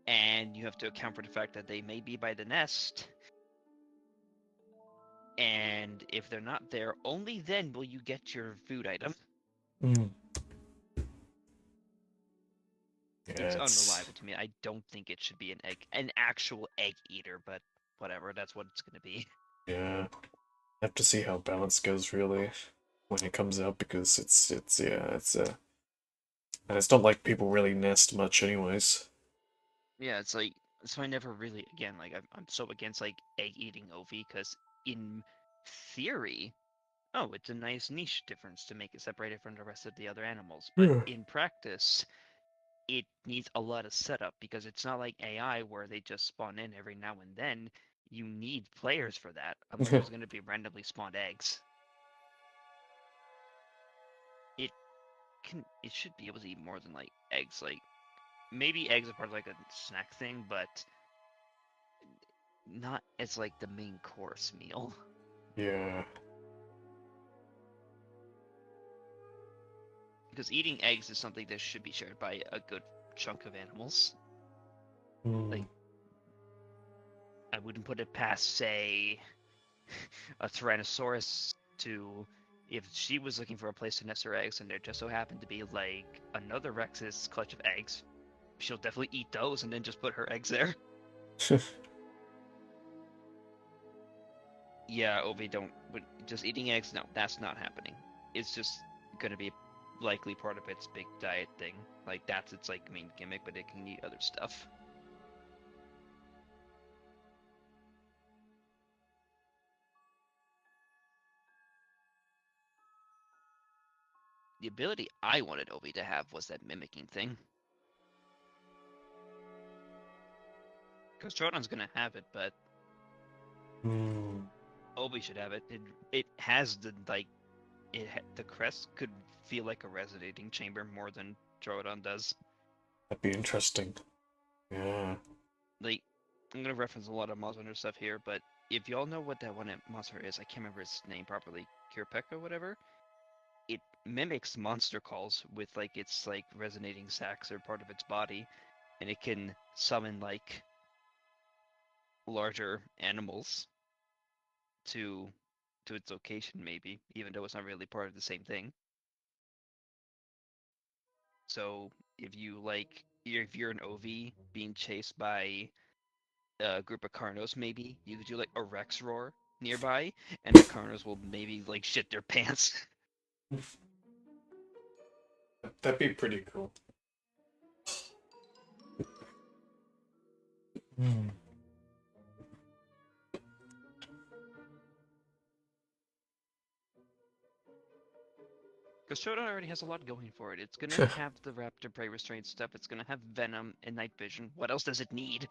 S2: and you have to account for the fact that they may be by the nest. And if they're not there, only then will you get your food item.
S1: Mm.
S2: It's
S1: Yeah,
S2: unreliable to me. I don't think it should be an actual egg eater, but whatever, that's what it's gonna be.
S1: yeah. Have to see how balance goes really when it comes out because and it's not like people really nest much anyways.
S2: Yeah, it's like So I never really, again, like I'm so against like egg eating OV because in theory, oh, it's a nice niche difference to make it separated from the rest of the other animals. But
S1: Yeah.
S2: in practice, it needs a lot of setup because it's not like AI where they just spawn in every now and then. You need players for that, otherwise there's going to be randomly spawned eggs. It should be able to eat more than like eggs. Like maybe eggs are part of like a snack thing, but not as like the main course meal.
S1: Yeah.
S2: Because eating eggs is something that should be shared by a good chunk of animals.
S1: Mm.
S2: Like, I wouldn't put it past, say, a Tyrannosaurus to, if she was looking for a place to nest her eggs and there just so happened to be like another Rex's clutch of eggs, she'll definitely eat those and then just put her eggs there. Yeah, Ovi, don't. But just eating eggs, no, that's not happening. It's just gonna be likely part of its big diet thing. Like, that's its like main gimmick, but it can eat other stuff. The ability I wanted Ovi to have was that mimicking thing. Because Troton's gonna have it, but
S1: Mm.
S2: Obi should have it. It has the like the crest could feel like a resonating chamber more than Troton does.
S1: That'd be interesting. Yeah.
S2: Like, I'm gonna reference a lot of Monster Hunter stuff here, but if y'all know what that one monster is, I can't remember its name properly, Kirpeka, whatever. It mimics monster calls with like its like resonating sacs or part of its body, and it can summon like larger animals to its location, maybe, even though it's not really part of the same thing. So if you like, if you're an OV being chased by a group of Carnos, maybe you could do like a Rex roar nearby, and the Carnos will maybe like shit their pants.
S1: That'd be pretty cool. Mm.
S2: Because Shodan already has a lot going for it. It's gonna have the Raptor Prey Restraint stuff. It's gonna have Venom and Night Vision. What else does it need?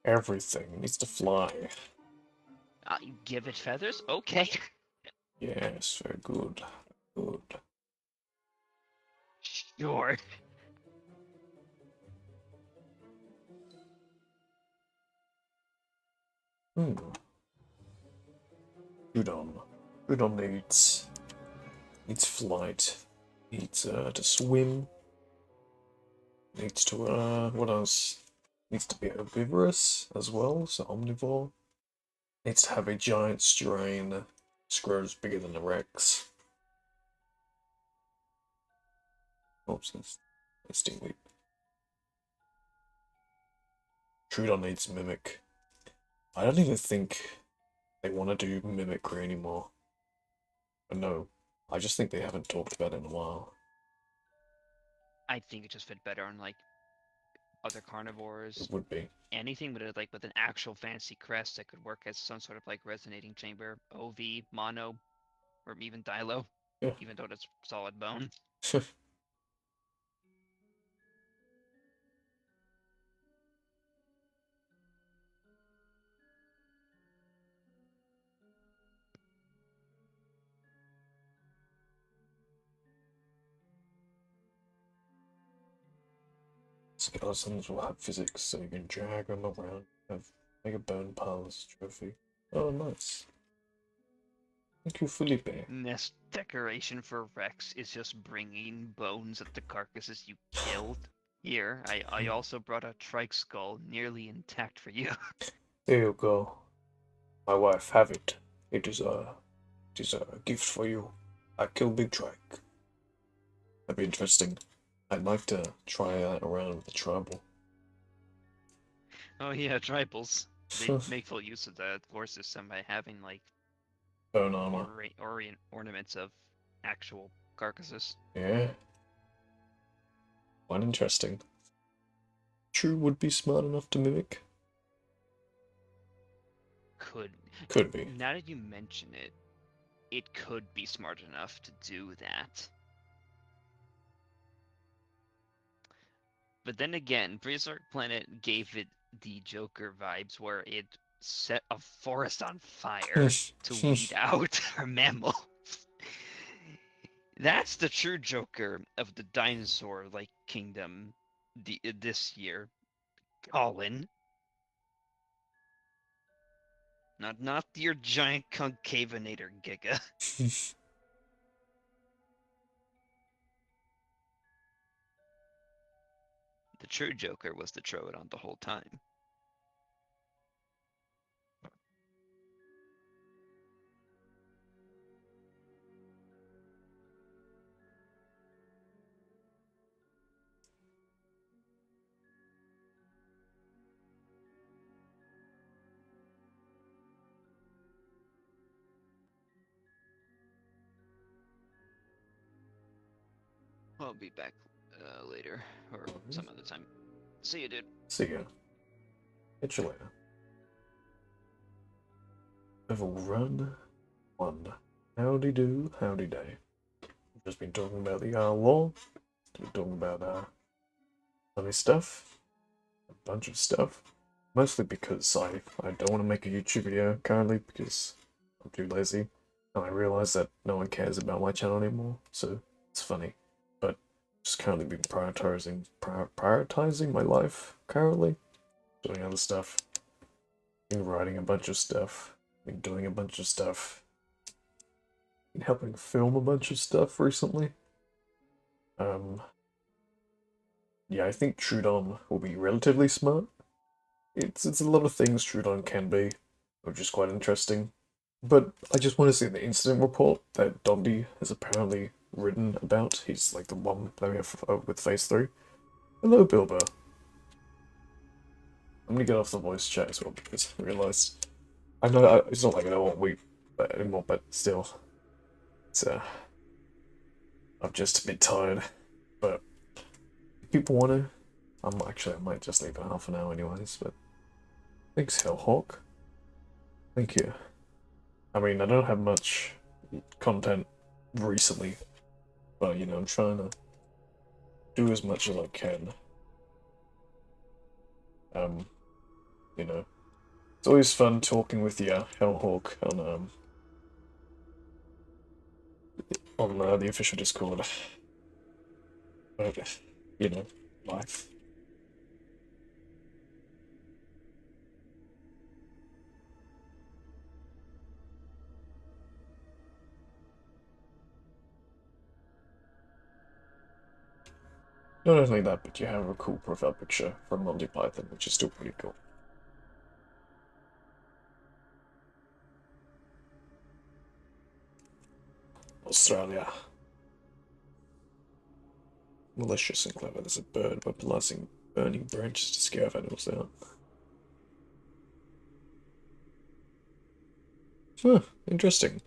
S1: Everything needs to fly.
S2: Give it feathers? Okay.
S1: Yes, very good. Good.
S2: Sure.
S1: Hmm. Udon. Udon needs flight. Needs to swim. Needs to what else? Needs to be herbivorous as well, so omnivore. Needs to have a giant strain. Grows bigger than a Rex. Oops, that's stingweed. Trudon needs mimic. I don't even think they want to do mimicry anymore. But no, I just think they haven't talked about it in a while.
S2: I think it just fit better on like other carnivores.
S1: It would be.
S2: Anything with an actual fancy crest that could work as some sort of like resonating chamber, OV, mono, or even Dilo,
S1: Yeah.
S2: even though it's solid bone.
S1: Skeletons will have physics, so you can drag them around. Make a bone palace trophy. Oh, nice. Thank you, Felipe.
S2: Nest decoration for Rex is just bringing bones of the carcasses you killed. Here, I also brought a trike skull nearly intact for you.
S1: There you go. My wife, have it. It is a gift for you. I killed Big Trike. That'd be interesting. I'd like to try that around with the tribal.
S2: Oh yeah, tribals. They make full use of the core system by having like
S1: Bone armor.
S2: ornaments of actual carcasses.
S1: Yeah. Quite interesting. True would be smart enough to mimic? Could be.
S2: Now that you mention it, it could be smart enough to do that. But then again, Prehistoric Planet gave it the Joker vibes where it set a forest on fire to weed out a mammal. That's the true Joker of the dinosaur-like kingdom this year, Colin. Not your giant concavinator, Giga. The true Joker was the Troodon the whole time. I'll be back later or some other time. See you, dude.
S1: See ya. Catch you later. Level run 1. Howdy do, howdy day. We've just been talking about the law. We're talking about funny stuff. A bunch of stuff. Mostly because I don't want to make a YouTube video currently because I'm too lazy. And I realize that no one cares about my channel anymore, so it's funny. But just currently been prioritizing my life currently. Doing other stuff. Been writing a bunch of stuff. Been doing a bunch of stuff. Been helping film a bunch of stuff recently. Yeah, I think Troodon will be relatively smart. It's a lot of things Troodon can be, which is quite interesting. But I just want to see the incident report that Dondi has apparently written about. He's like the one that we have with Phase 3. Hello, Bilbo. I'm gonna get off the voice chat as well because I realised I know it's not like I don't want weep anymore, but still, it's I'm just a bit tired. But if people want to, I might just leave it half an hour anyways. But thanks, Hellhawk. Thank you. I mean, I don't have much content recently, but you know, I'm trying to do as much as I can. You know, it's always fun talking with you, Hellhawk, on the official Discord. But you know, life. Not only that, but you have a cool profile picture from Monty Python, which is still pretty cool. Australia. Malicious and clever. There's a bird weaponizing burning branches to scare off animals out. Huh, interesting.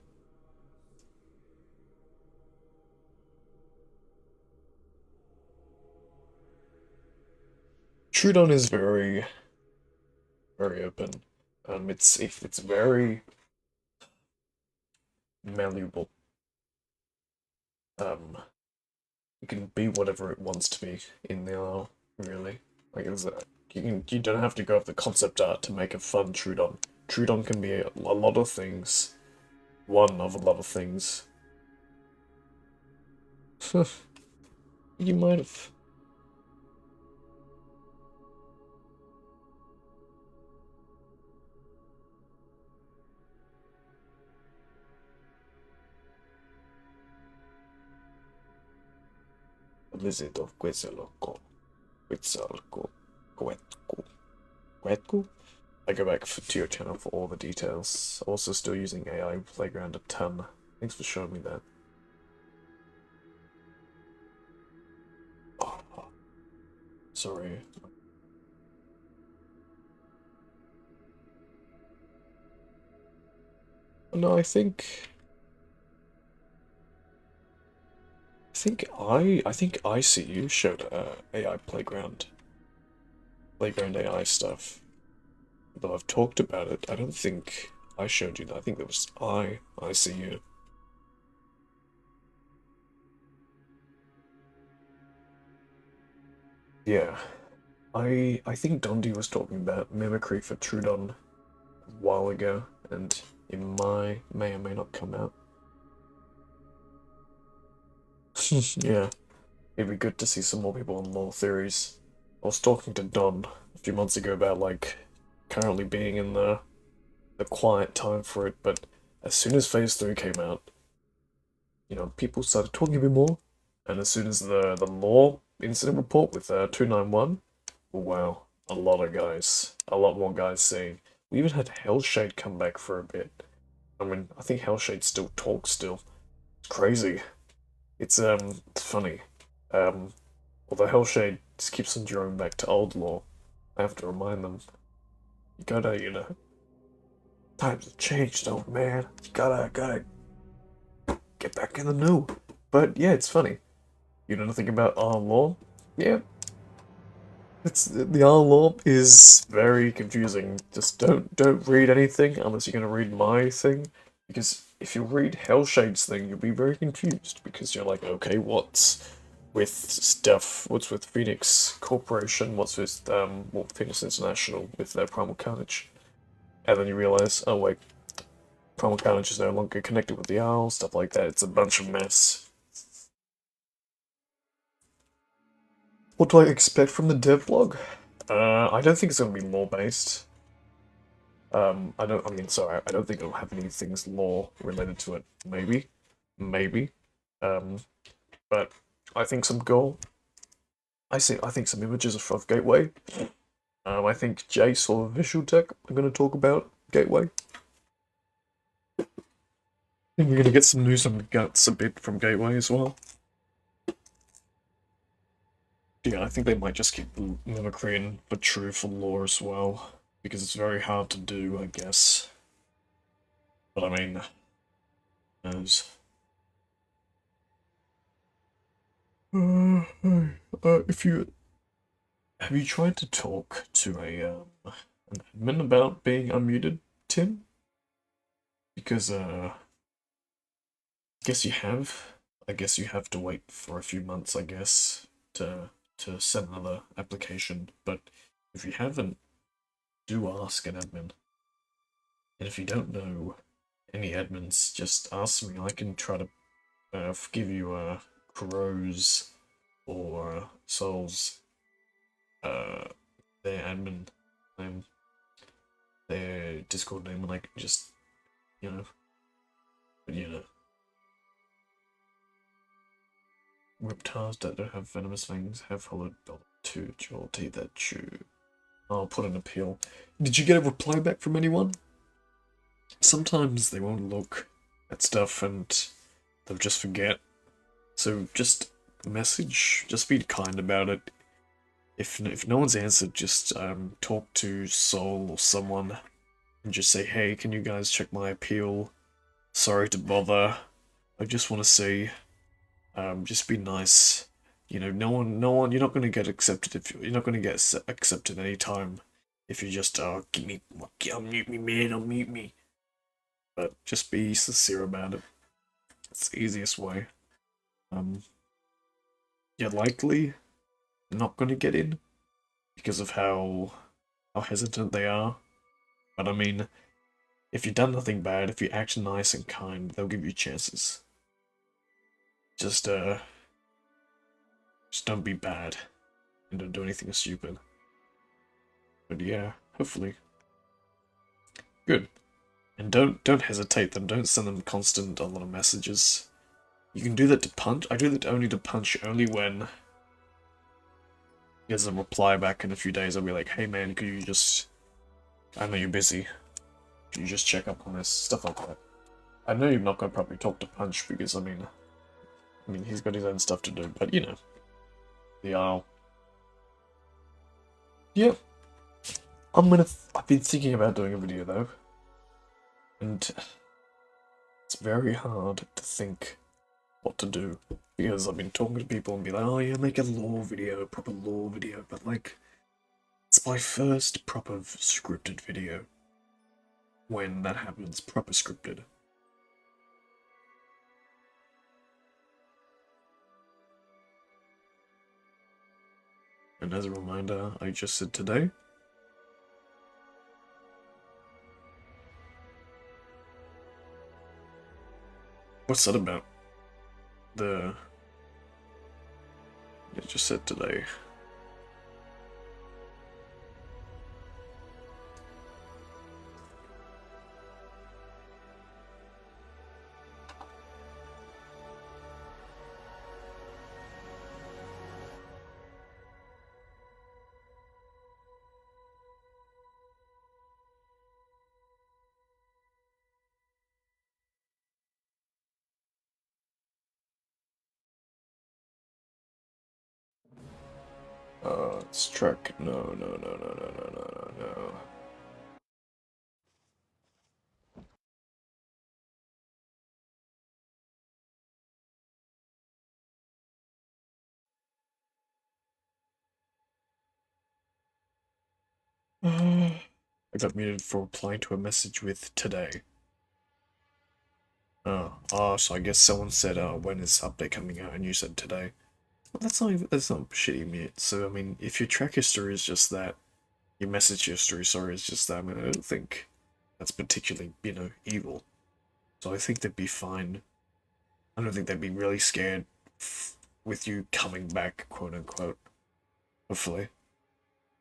S1: Troodon is very open. It's very malleable. It can be whatever it wants to be in there, really. Like you don't have to go off the concept art to make a fun Troodon. Troodon can be a lot of things. One of a lot of things. You might have. Lizard of Quetzalcoatl. Quetzalcoatl? I go back to your channel for all the details. Also still using AI Playground a ton. Thanks for showing me that. Oh, sorry. No, I think ICU showed AI Playground. Playground AI stuff. Though I've talked about it, I don't think I showed you that. I think that was ICU. Yeah. I think Dondi was talking about mimicry for Trudon a while ago, and it may or may not come out. Yeah. It'd be good to see some more people on lore theories. I was talking to Don a few months ago about like currently being in the quiet time for it, but as soon as Phase 3 came out, you know, people started talking a bit more, and as soon as the lore incident report with 291, wow, a lot more guys saying. We even had Hellshade come back for a bit. I mean, I think Hellshade still talks still. It's crazy. It's funny. Although Hellshade just keeps on drawing back to old lore, I have to remind them. You gotta, you know, times have changed, old man. You gotta get back in the new. But yeah, it's funny. You know nothing about our lore? Yeah. The R lore is very confusing. Just don't read anything unless you're gonna read my thing. Because if you read Hellshade's thing, you'll be very confused because you're like, okay, what's with stuff? What's with Phoenix Corporation? What's with Phoenix International with their Primal Carnage? And then you realize, oh wait, Primal Carnage is no longer connected with the Owl, stuff like that. It's a bunch of mess. What do I expect from the devlog? I don't think it's gonna be lore-based. I don't think it'll have any things lore related to it. Maybe. But I think some goal. I think some images of Gateway. I think Jace or Visual Tech are gonna talk about Gateway. I think we're gonna get some news on Guts a bit from Gateway as well. Yeah, I think they might just keep the mimicry in for true for lore as well, because it's very hard to do, I guess. But I mean, who knows? Have you tried to talk to an admin about being unmuted, Tim? Because guess you have. I guess you have to wait for a few months, I guess, to send another application. But if you haven't, do ask an admin. And if you don't know any admins, just ask me. I can try to give you Crow's or Soul's their admin name, their Discord name, and I can just, you know, reptiles that don't have venomous fangs have hollowed to jaw teeth that chew. I'll put an appeal. Did you get a reply back from anyone? Sometimes they won't look at stuff and they'll just forget. So just message, just be kind about it. If no one's answered, just talk to Soul or someone and just say, hey, can you guys check my appeal? Sorry to bother. I just want to say, just be nice. You know, no one, you're not going to get accepted if you're not going to get accepted anytime if you just, unmute me, man, unmute me. But just be sincere about it. It's the easiest way. You're likely not going to get in because of how hesitant they are. But I mean, if you've done nothing bad, if you act nice and kind, they'll give you chances. Just don't be bad and don't do anything stupid. But yeah, hopefully. Good. And don't hesitate them. Don't send them constant a lot of messages. You can do that to Punch. I do that only to Punch only when he doesn't reply back in a few days. I'll be like, hey man, could you just... I know you're busy. Could you just check up on this? Stuff like that. I know you're not going to probably talk to Punch because, I mean, he's got his own stuff to do, but you know. The Isle. Yeah. I've been thinking about doing a video though. And it's very hard to think what to do. Because I've been talking to people and be like, oh yeah, make a lore video, a proper lore video, but like, It's my first proper scripted video. When that happens, proper scripted. And as a reminder, I just said today. What's that about? I just said today. It's track. No. I got muted for replying to a message with today. So I guess someone said, when is update coming out? And you said today. Well, that's not shitty mute. So, I mean, if your track history is just that, your message history, sorry, is just that, I mean, I don't think that's particularly, evil. So I think they'd be fine. I don't think they'd be really scared with you coming back, quote unquote. Hopefully.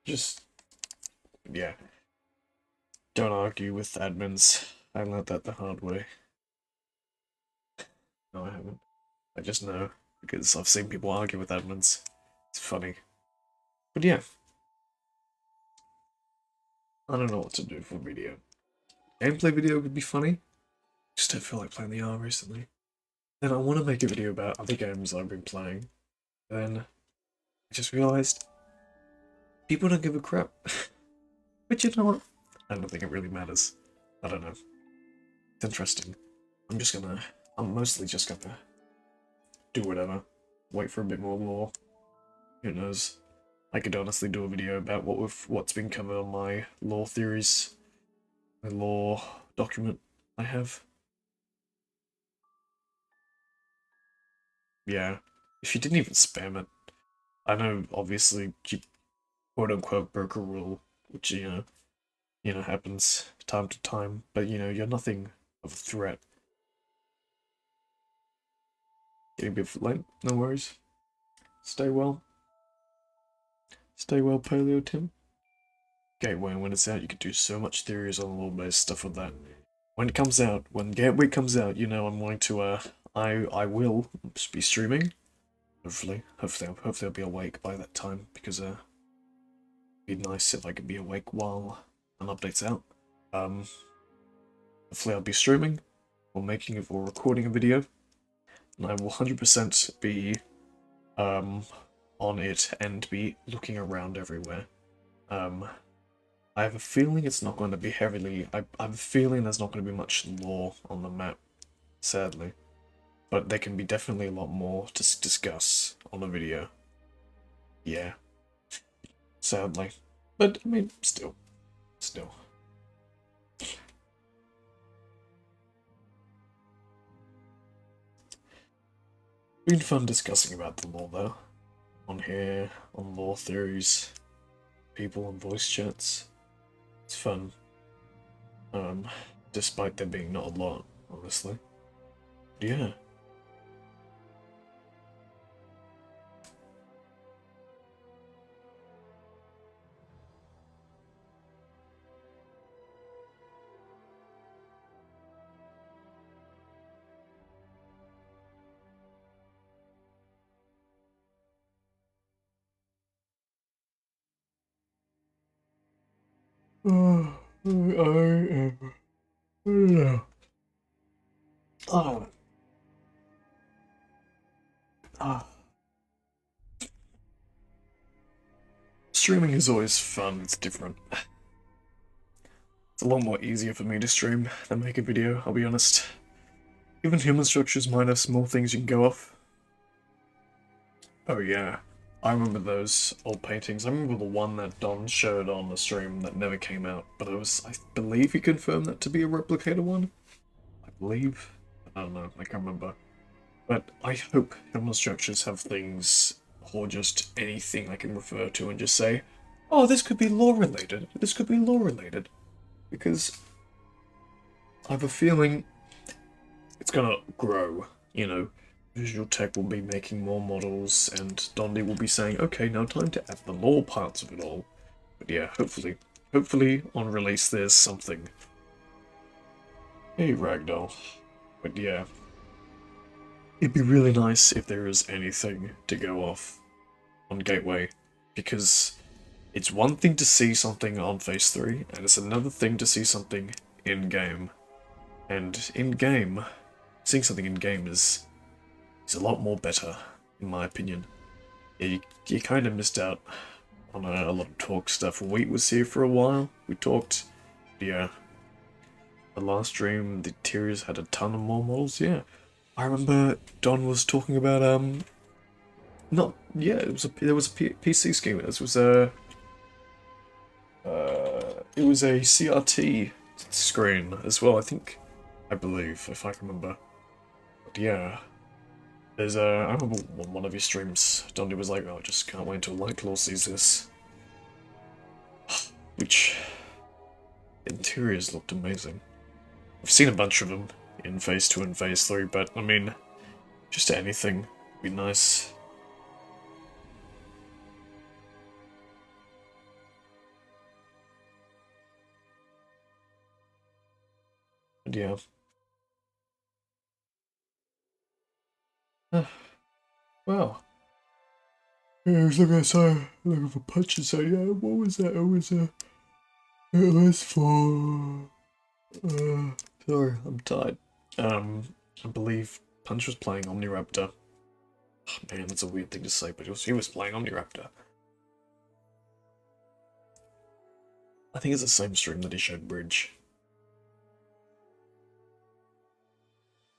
S1: Just, yeah. Don't argue with admins. I learned that the hard way. No, I haven't. I just know, because I've seen people argue with admins. It's funny. But yeah. I don't know what to do for a video. Gameplay video would be funny. Just don't feel like playing the R recently. Then I want to make a video about other games I've been playing. Then I just realized people don't give a crap. But you know what? I don't think it really matters. I don't know. It's interesting. I'm mostly just gonna do whatever. Wait for a bit more lore. Who knows? I could honestly do a video about what's been covered on my lore theories. My lore document I have. Yeah. If you didn't even spam it. I know obviously you quote unquote broke a rule, which happens time to time, but you're nothing of a threat. Getting a bit late, no worries. Stay well. Stay well, Paleo Tim. Gateway, when it's out, you can do so much theories on lore-based stuff with that. When it comes out, when Gateway comes out, I'm going to, I will be streaming. Hopefully I'll be awake by that time, because, it'd be nice if I could be awake while an update's out. Hopefully I'll be streaming, or recording a video, and I will 100% be, on it and be looking around everywhere. I have a feeling it's not going to be heavily... I have a feeling there's not going to be much lore on the map, sadly. But there can be definitely a lot more to discuss on a video. Yeah. Sadly. But, I mean, still. Been fun discussing about the lore, though. On here, on lore theories, people and voice chats. It's fun. Despite there being not a lot, honestly. But yeah. I don't know. Streaming is always fun, it's different. It's a lot more easier for me to stream than make a video, I'll be honest. Even human structures might have small things you can go off. Oh yeah, I remember those old paintings. I remember the one that Don showed on the stream that never came out, but it was, I believe he confirmed that to be a replicator one. I believe. I don't know, I can't remember. But I hope Hidden Structures have things, or just anything I can refer to and just say, oh, this could be lore related. This could be lore related. Because I have a feeling it's gonna grow, you know. Visual Tech will be making more models, and Dondi will be saying, okay, now time to add the lore parts of it all. But yeah, hopefully on release there's something. Hey, Ragdoll. But yeah, it'd be really nice if there is anything to go off on Gateway, because it's one thing to see something on Phase 3, and it's another thing to see something in-game. And in-game, seeing something in-game is a lot more better, in my opinion. Yeah, you kind of missed out on a lot of talk stuff. Wheat was here for a while. We talked. Yeah. The last stream, the Tyrius had a ton of more models. Yeah. I remember Don was talking about, not, yeah, there was a PC scheme. This was a, it was a CRT screen as well, I believe, if I can remember. But yeah. There's I remember one of his streams, Dondi was like, oh, I just can't wait until Lightclaw sees this. Which, interiors looked amazing. I've seen a bunch of them in Phase 2 and Phase 3, but, I mean, just anything would be nice. And yeah. Well. Yeah, I was looking for punches, so yeah, what was that? It was for... sorry, I'm tired. I believe Punch was playing Omniraptor. Oh, man, that's a weird thing to say, but he was playing Omniraptor. I think it's the same stream that he showed Bridge.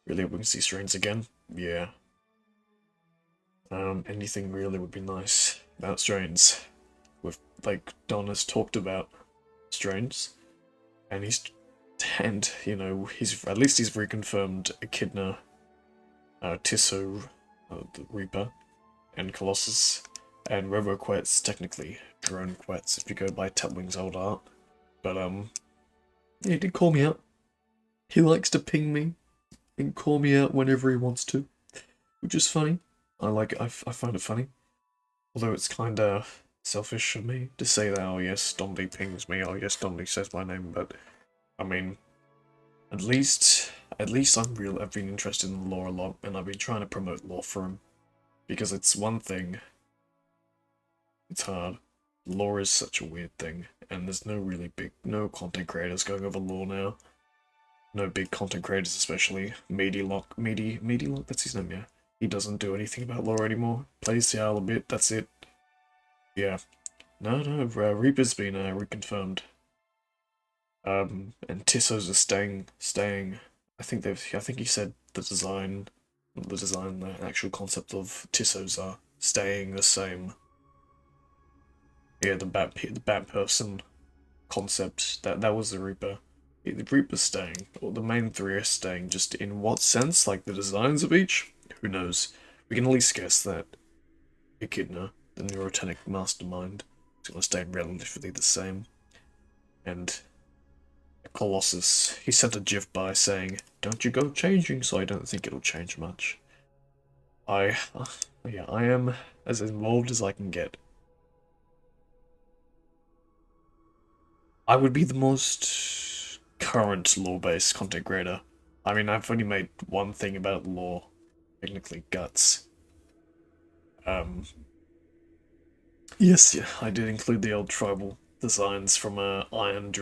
S1: Really, we can see strains again? Yeah. Anything really would be nice about strains. With, like, Don has talked about strains, and you know, at least he's reconfirmed Echidna, Tisso, the Reaper, and Colossus, and RoboQuet's technically drone Quets if you go by Tatwing's old art. But yeah, he did call me out. He likes to ping me and call me out whenever he wants to, which is funny. I like it. I find it funny. Although it's kinda selfish of me to say that, oh yes, Dondi pings me, oh yes, Dondi says my name, but I mean, at least I've been interested in lore a lot, and I've been trying to promote lore for him. Because it's one thing, it's hard. Lore is such a weird thing, and there's no content creators going over lore now. No big content creators especially. Meatylock, that's his name, yeah. He doesn't do anything about lore anymore. Plays the owl a bit, that's it. Yeah. No, Reaper's been reconfirmed. And Tissos are staying. I think he said the actual concept of Tissos are staying the same. Yeah, the bat person concept, that was the Reaper. Yeah, the Reaper's staying, or the main three are staying, just in what sense, like the designs of each? Who knows? We can at least guess that Echidna, the neurotenic mastermind, is going to stay relatively the same. And Colossus, he sent a gif by saying, don't you go changing, so I don't think it'll change much. I am as involved as I can get. I would be the most current lore-based content creator. I mean, I've only made one thing about lore, technically Guts. Yes, yeah, I did include the old tribal designs from Iron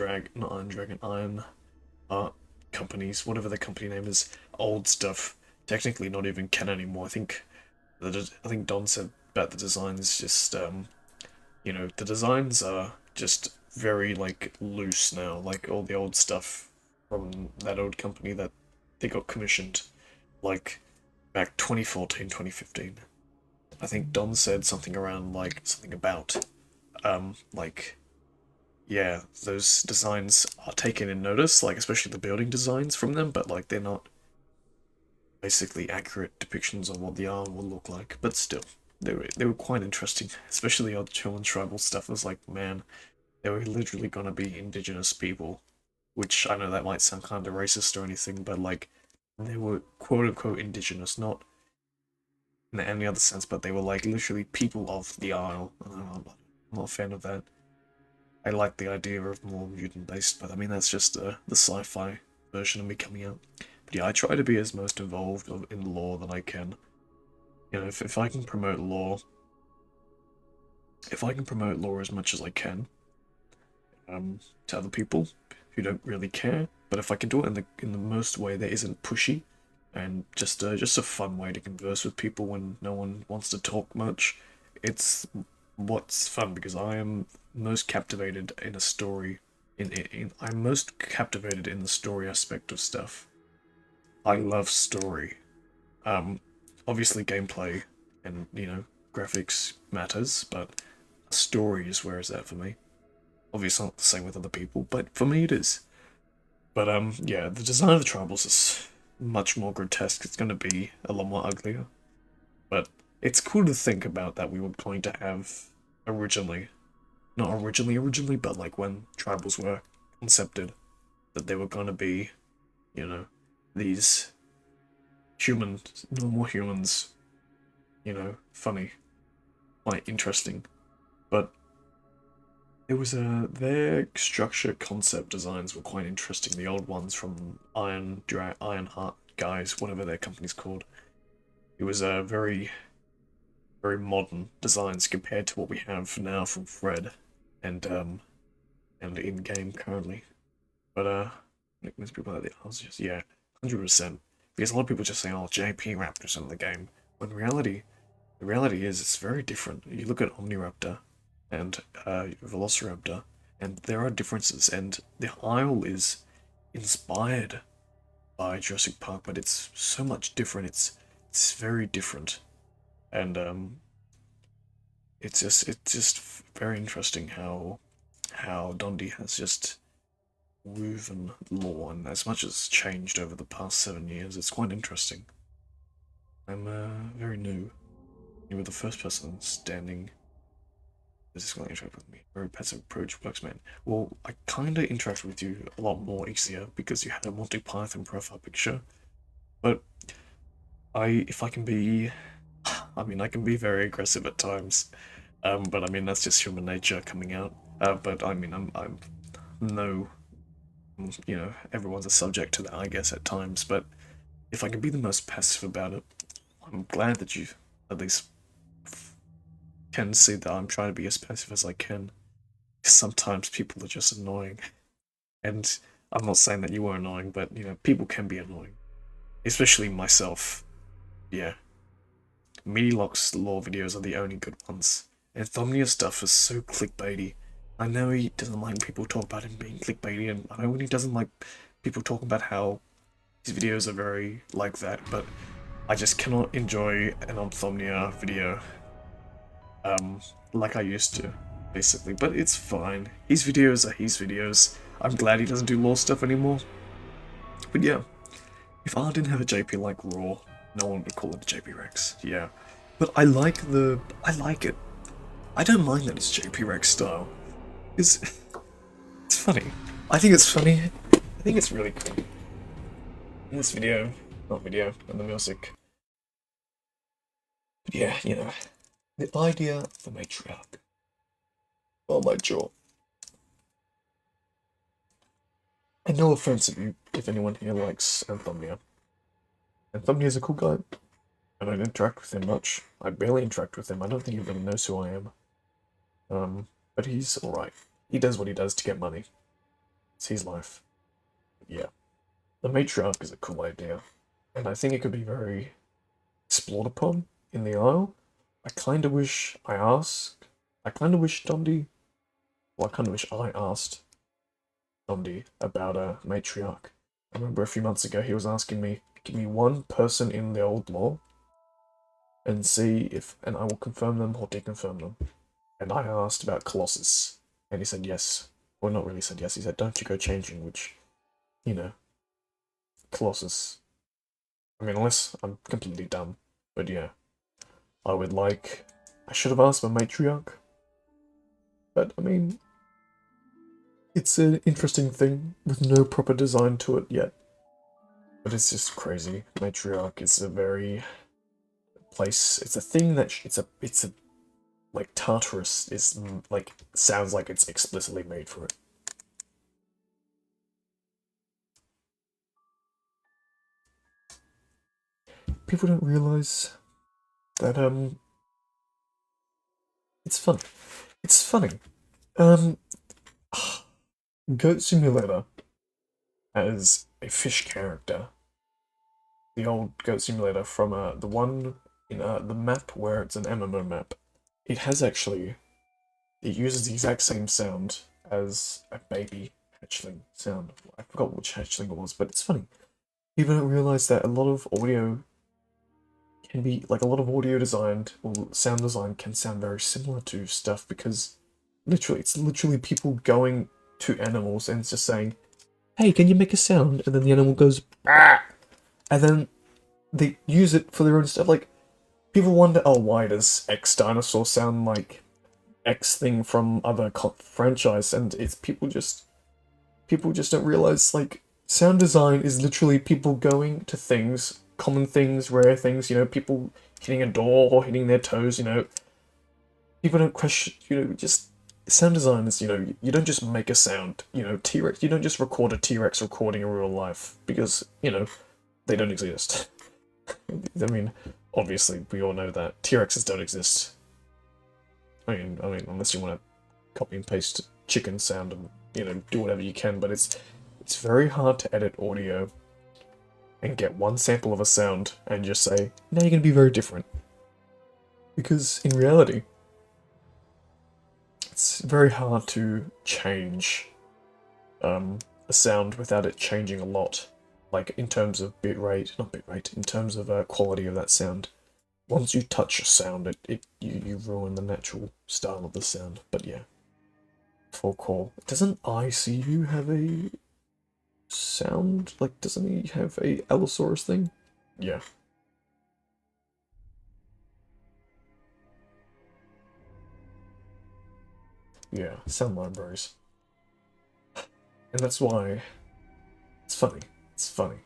S1: Art companies, whatever the company name is. Old stuff, technically not even canon anymore. I think Don said about the designs, just you know, the designs are just very like loose now, like all the old stuff from that old company that they got commissioned like back 2014, 2015. I think Don said something around like something about like yeah, those designs are taken in notice, like especially the building designs from them, but like they're not basically accurate depictions of what the island will look like. But still, they were quite interesting, especially on Chill and Tribal stuff. It was like, man, they were literally gonna be indigenous people, which I know that might sound kind of racist or anything, but like they were quote unquote indigenous, not in any other sense, but they were like literally people of the Isle. I'm not a fan of that. I like the idea of more mutant based, but I mean that's just the sci-fi version of me coming out. But yeah, I try to be as most involved in lore that I can. You know, if I can promote lore, if I can promote lore as much as I can, to other people who don't really care, but if I can do it in the most way that isn't pushy, and just a fun way to converse with people when no one wants to talk much, it's what's fun because I am most captivated in a story. I'm most captivated in the story aspect of stuff. I love story. Obviously gameplay and graphics matters, but story is where it's at for me. Obviously not the same with other people, but for me it is. But yeah, the design of the tribals is much more grotesque. It's going to be a lot more uglier. But it's cool to think about that we were going to have originally, not originally, but like when tribals were concepted, that they were going to be, these normal humans, funny, quite interesting. But it was their structure concept designs were quite interesting. The old ones from Ironheart guys, whatever their company's called. It was a very, very modern designs compared to what we have now from Fred, and in game currently. But most people like I was just 100%. Because a lot of people just say, "Oh, JP Raptors in the game," when the reality is it's very different. You look at Omniraptor and Velociraptor, and there are differences. And the Isle is inspired by Jurassic Park, but it's so much different. It's very different, and it's just very interesting how Dondi has just woven lore, and as much as changed over the past 7 years, it's quite interesting. I'm very new. You were the first person standing. This is going to interact with me. Very passive approach works, man. Well, I kinda interact with you a lot more easier because you had a Monty Python profile picture. But if I can be, I mean, I can be very aggressive at times. But I mean, that's just human nature coming out. But I mean, I'm no, everyone's a subject to that, I guess, at times. But if I can be the most passive about it, I'm glad that you at least can see that I'm trying to be as passive as I can. Because sometimes people are just annoying. And I'm not saying that you were annoying, but, people can be annoying. Especially myself. Yeah. Medilock's lore videos are the only good ones. And Thomnia's stuff is so clickbaity. I know he doesn't like people talk about him being clickbaity, and I know when he doesn't like people talking about how his videos are very like that, but I just cannot enjoy an Omthomnia video like I used to, basically. But it's fine. His videos are his videos. I'm glad he doesn't do lore stuff anymore. But yeah, if I didn't have a JP like Raw, no one would call it a JP Rex. Yeah, but I like it. I don't mind that it's JP Rex style. It's funny. I think it's funny. I think it's really cool. In this video, not video, and the music. But yeah, the idea of the matriarch. Oh my jaw. And no offense if anyone here likes Anthomnia. Anthomnia's a cool guy. I don't interact with him much. I barely interact with him. I don't think he really knows who I am. But he's alright. He does what he does to get money. It's his life. Yeah. The matriarch is a cool idea. And I think it could be very explored upon in the Isle. I kinda wish I asked. I kinda wish Dondi. Well, I kinda wish I asked Dondi about a matriarch. I remember a few months ago he was asking me, give me one person in the old lore and see if, and I will confirm them or deconfirm them. And I asked about Colossus, and he said yes. Well, not really said yes, he said don't you go changing, which, you know, Colossus. I mean, unless I'm completely dumb, but yeah. I should have asked my matriarch, but I mean, it's an interesting thing with no proper design to it yet. But it's just crazy. Matriarch is a very place. It's a thing that it's a like Tartarus is like sounds like it's explicitly made for it. People don't realize that it's fun. It's funny. Goat Simulator as a fish character. The old Goat Simulator from the one in the map where it's an MMO map. It has actually. It uses the exact same sound as a baby hatchling sound. I forgot which hatchling it was, but it's funny. People don't realize that a lot of audio can be like a lot of audio designed or sound design can sound very similar to stuff because it's literally people going to animals and it's just saying, "Hey, can you make a sound?" And then the animal goes, "Ah!" And then they use it for their own stuff. Like people wonder, "Oh, why does X dinosaur sound like X thing from other franchise?" And it's people just don't realize like sound design is literally people going to things, common things, rare things, you know, people hitting a door or hitting their toes, you know. People don't question, you know, just sound design is, you know, you don't just make a sound, you know, T-Rex, you don't just record a T-Rex recording in real life because, you know, they don't exist. I mean, obviously we all know that T-Rexes don't exist. I mean, unless you want to copy and paste chicken sound and, you know, do whatever you can, but it's very hard to edit audio and get one sample of a sound and just say, now you're going to be very different. Because in reality, it's very hard to change a sound without it changing a lot. Like in terms of not bitrate, in terms of quality of that sound. Once you touch a sound, you ruin the natural style of the sound. But yeah, for call. Doesn't ICU have a sound? Like, doesn't he have a Allosaurus thing? Yeah. Yeah, sound libraries. And that's why it's funny. It's funny.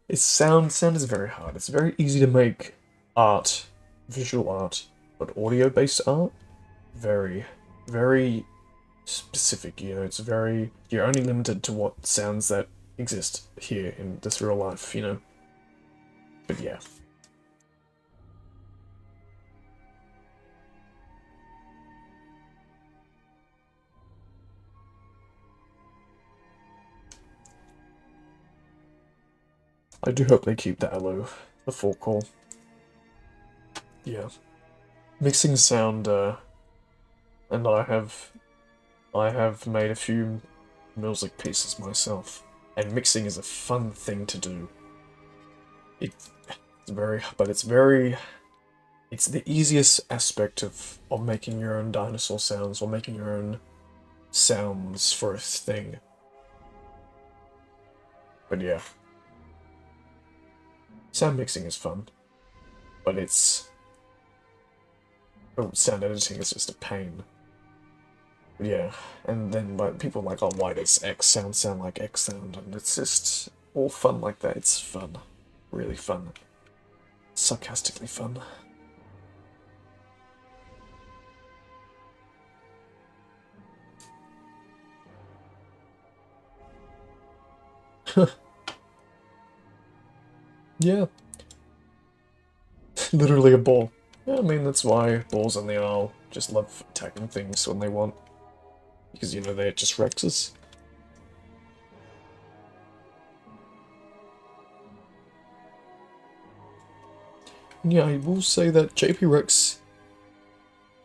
S1: It's sound is very hard. It's very easy to make art, visual art, but audio-based art, very, very specific, you know, it's very, you're only limited to what sounds that exist here in this real life, you know. But yeah. I do hope they keep the allo, the full call. Yeah. Mixing sound, and I have made a few music pieces myself, and mixing is a fun thing to do. It's the easiest aspect of making your own dinosaur sounds or making your own sounds for a thing. But yeah. Sound mixing is fun, but sound editing is just a pain. But yeah, and then like people are like, oh, why does X sound like X sound? And it's just all fun like that. It's fun, really fun, sarcastically fun. Yeah. Literally a ball. Yeah, I mean, that's why balls on the Isle just love attacking things when they want. Because, you know, they're just Rexes. Yeah, I will say that JP Rex...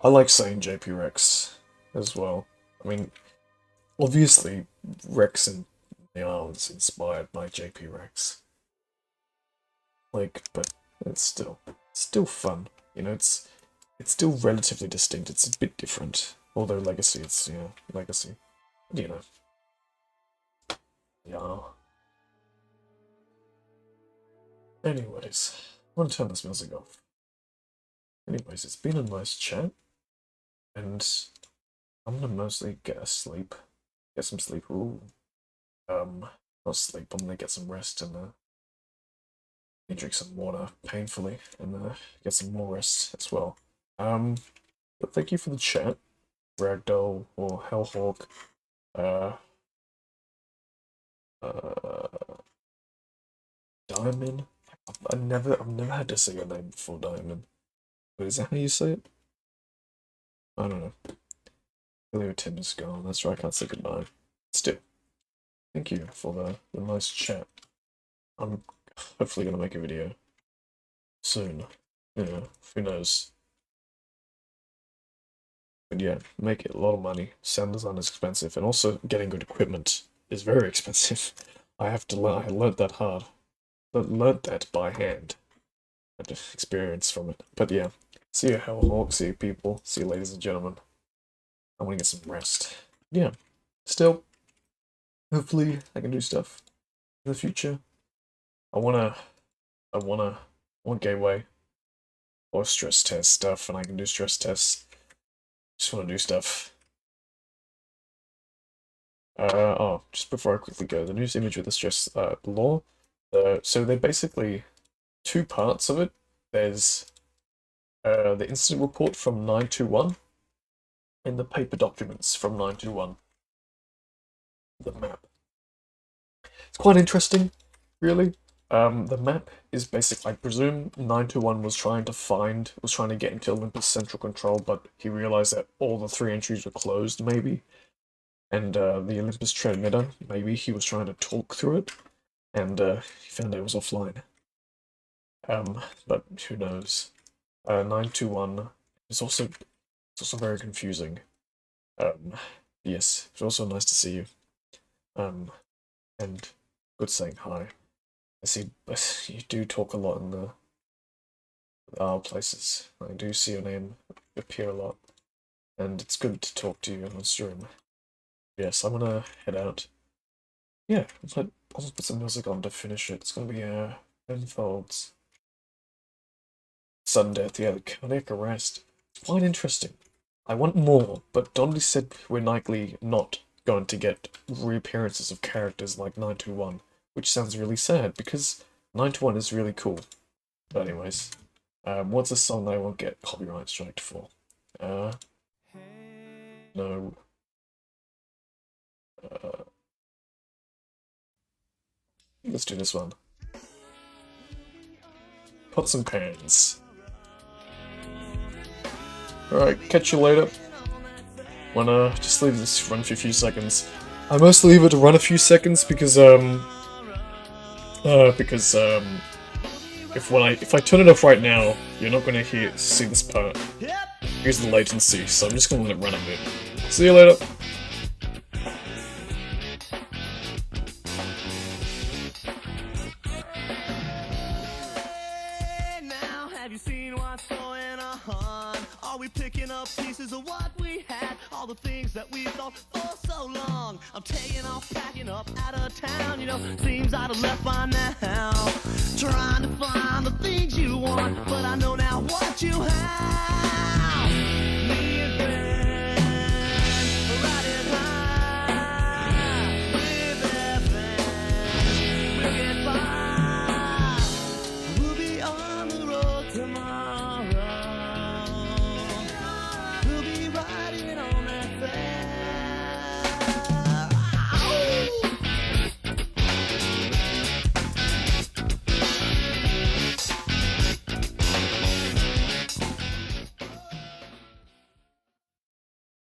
S1: I like saying JP Rex as well. I mean, obviously, Rex and the Isle is inspired by JP Rex. Like, but it's still fun. You know, it's still relatively distinct. It's a bit different. Although Legacy, it's, yeah, Legacy. You know. Yeah. Anyways, I want to turn this music off. Anyways, it's been a nice chat. And I'm gonna mostly get some sleep. Ooh. Not sleep, I'm gonna get some rest and drink some water painfully and get some more rest as well. But thank you for the chat, Ragdoll or Hellhawk. Diamond. I've never had to say your name before, Diamond. But is that how you say it? I don't know. Elio Tim is gone. That's right. I can't say goodbye. Still, thank you for the nice chat. I'm hopefully gonna make a video soon. Yeah, who knows? But yeah, make it a lot of money. Sound design is expensive, and also getting good equipment is very expensive. I have to learn. I learned that hard. Learned that by hand. I had experience from it. But yeah, see you, Hellhawk. See you, people. See you, ladies and gentlemen. I want to get some rest. Yeah, still, hopefully I can do stuff in the future. I want Gateway or stress test stuff, and I can do stress tests. Just want to do stuff. Oh, just before I quickly go, the news image with the stress law. So they're basically two parts of it. There's the incident report from 921 and the paper documents from 921. The map. It's quite interesting, really. The map is basically, I presume 921 was trying to get into Olympus Central Control, but he realized that all the 3 entries were closed, maybe. And the Olympus transmitter, maybe he was trying to talk through it, and he found it was offline. But who knows? 921 is also very confusing. Yes, it's also nice to see you. And good saying hi. I see you do talk a lot in the places. I do see your name appear a lot, and it's good to talk to you on stream. Yes, I'm gonna head out. Yeah, I'll put some music on to finish it. It's gonna be Penfolds. Sudden death, yeah, the cardiac arrest. It's quite interesting. I want more, but Donnelly said we're likely not going to get reappearances of characters like 921, which sounds really sad because 921 is really cool. But anyways, what's a song that I won't get copyright striked for? No. Let's do this one. Pots and pans. Alright, catch you later. Wanna just leave this run for a few seconds. I mostly leave it to run a few seconds because if I turn it off right now, you're not gonna see this part. Here's the latency, so I'm just gonna let it run a bit. See you later.
S5: Are we picking up pieces of what we had? All the things that we thought for so long. I'm taking off, packing up out of town. You know, seems I'd have left by now. Trying to find the things you want, but I know now what you have.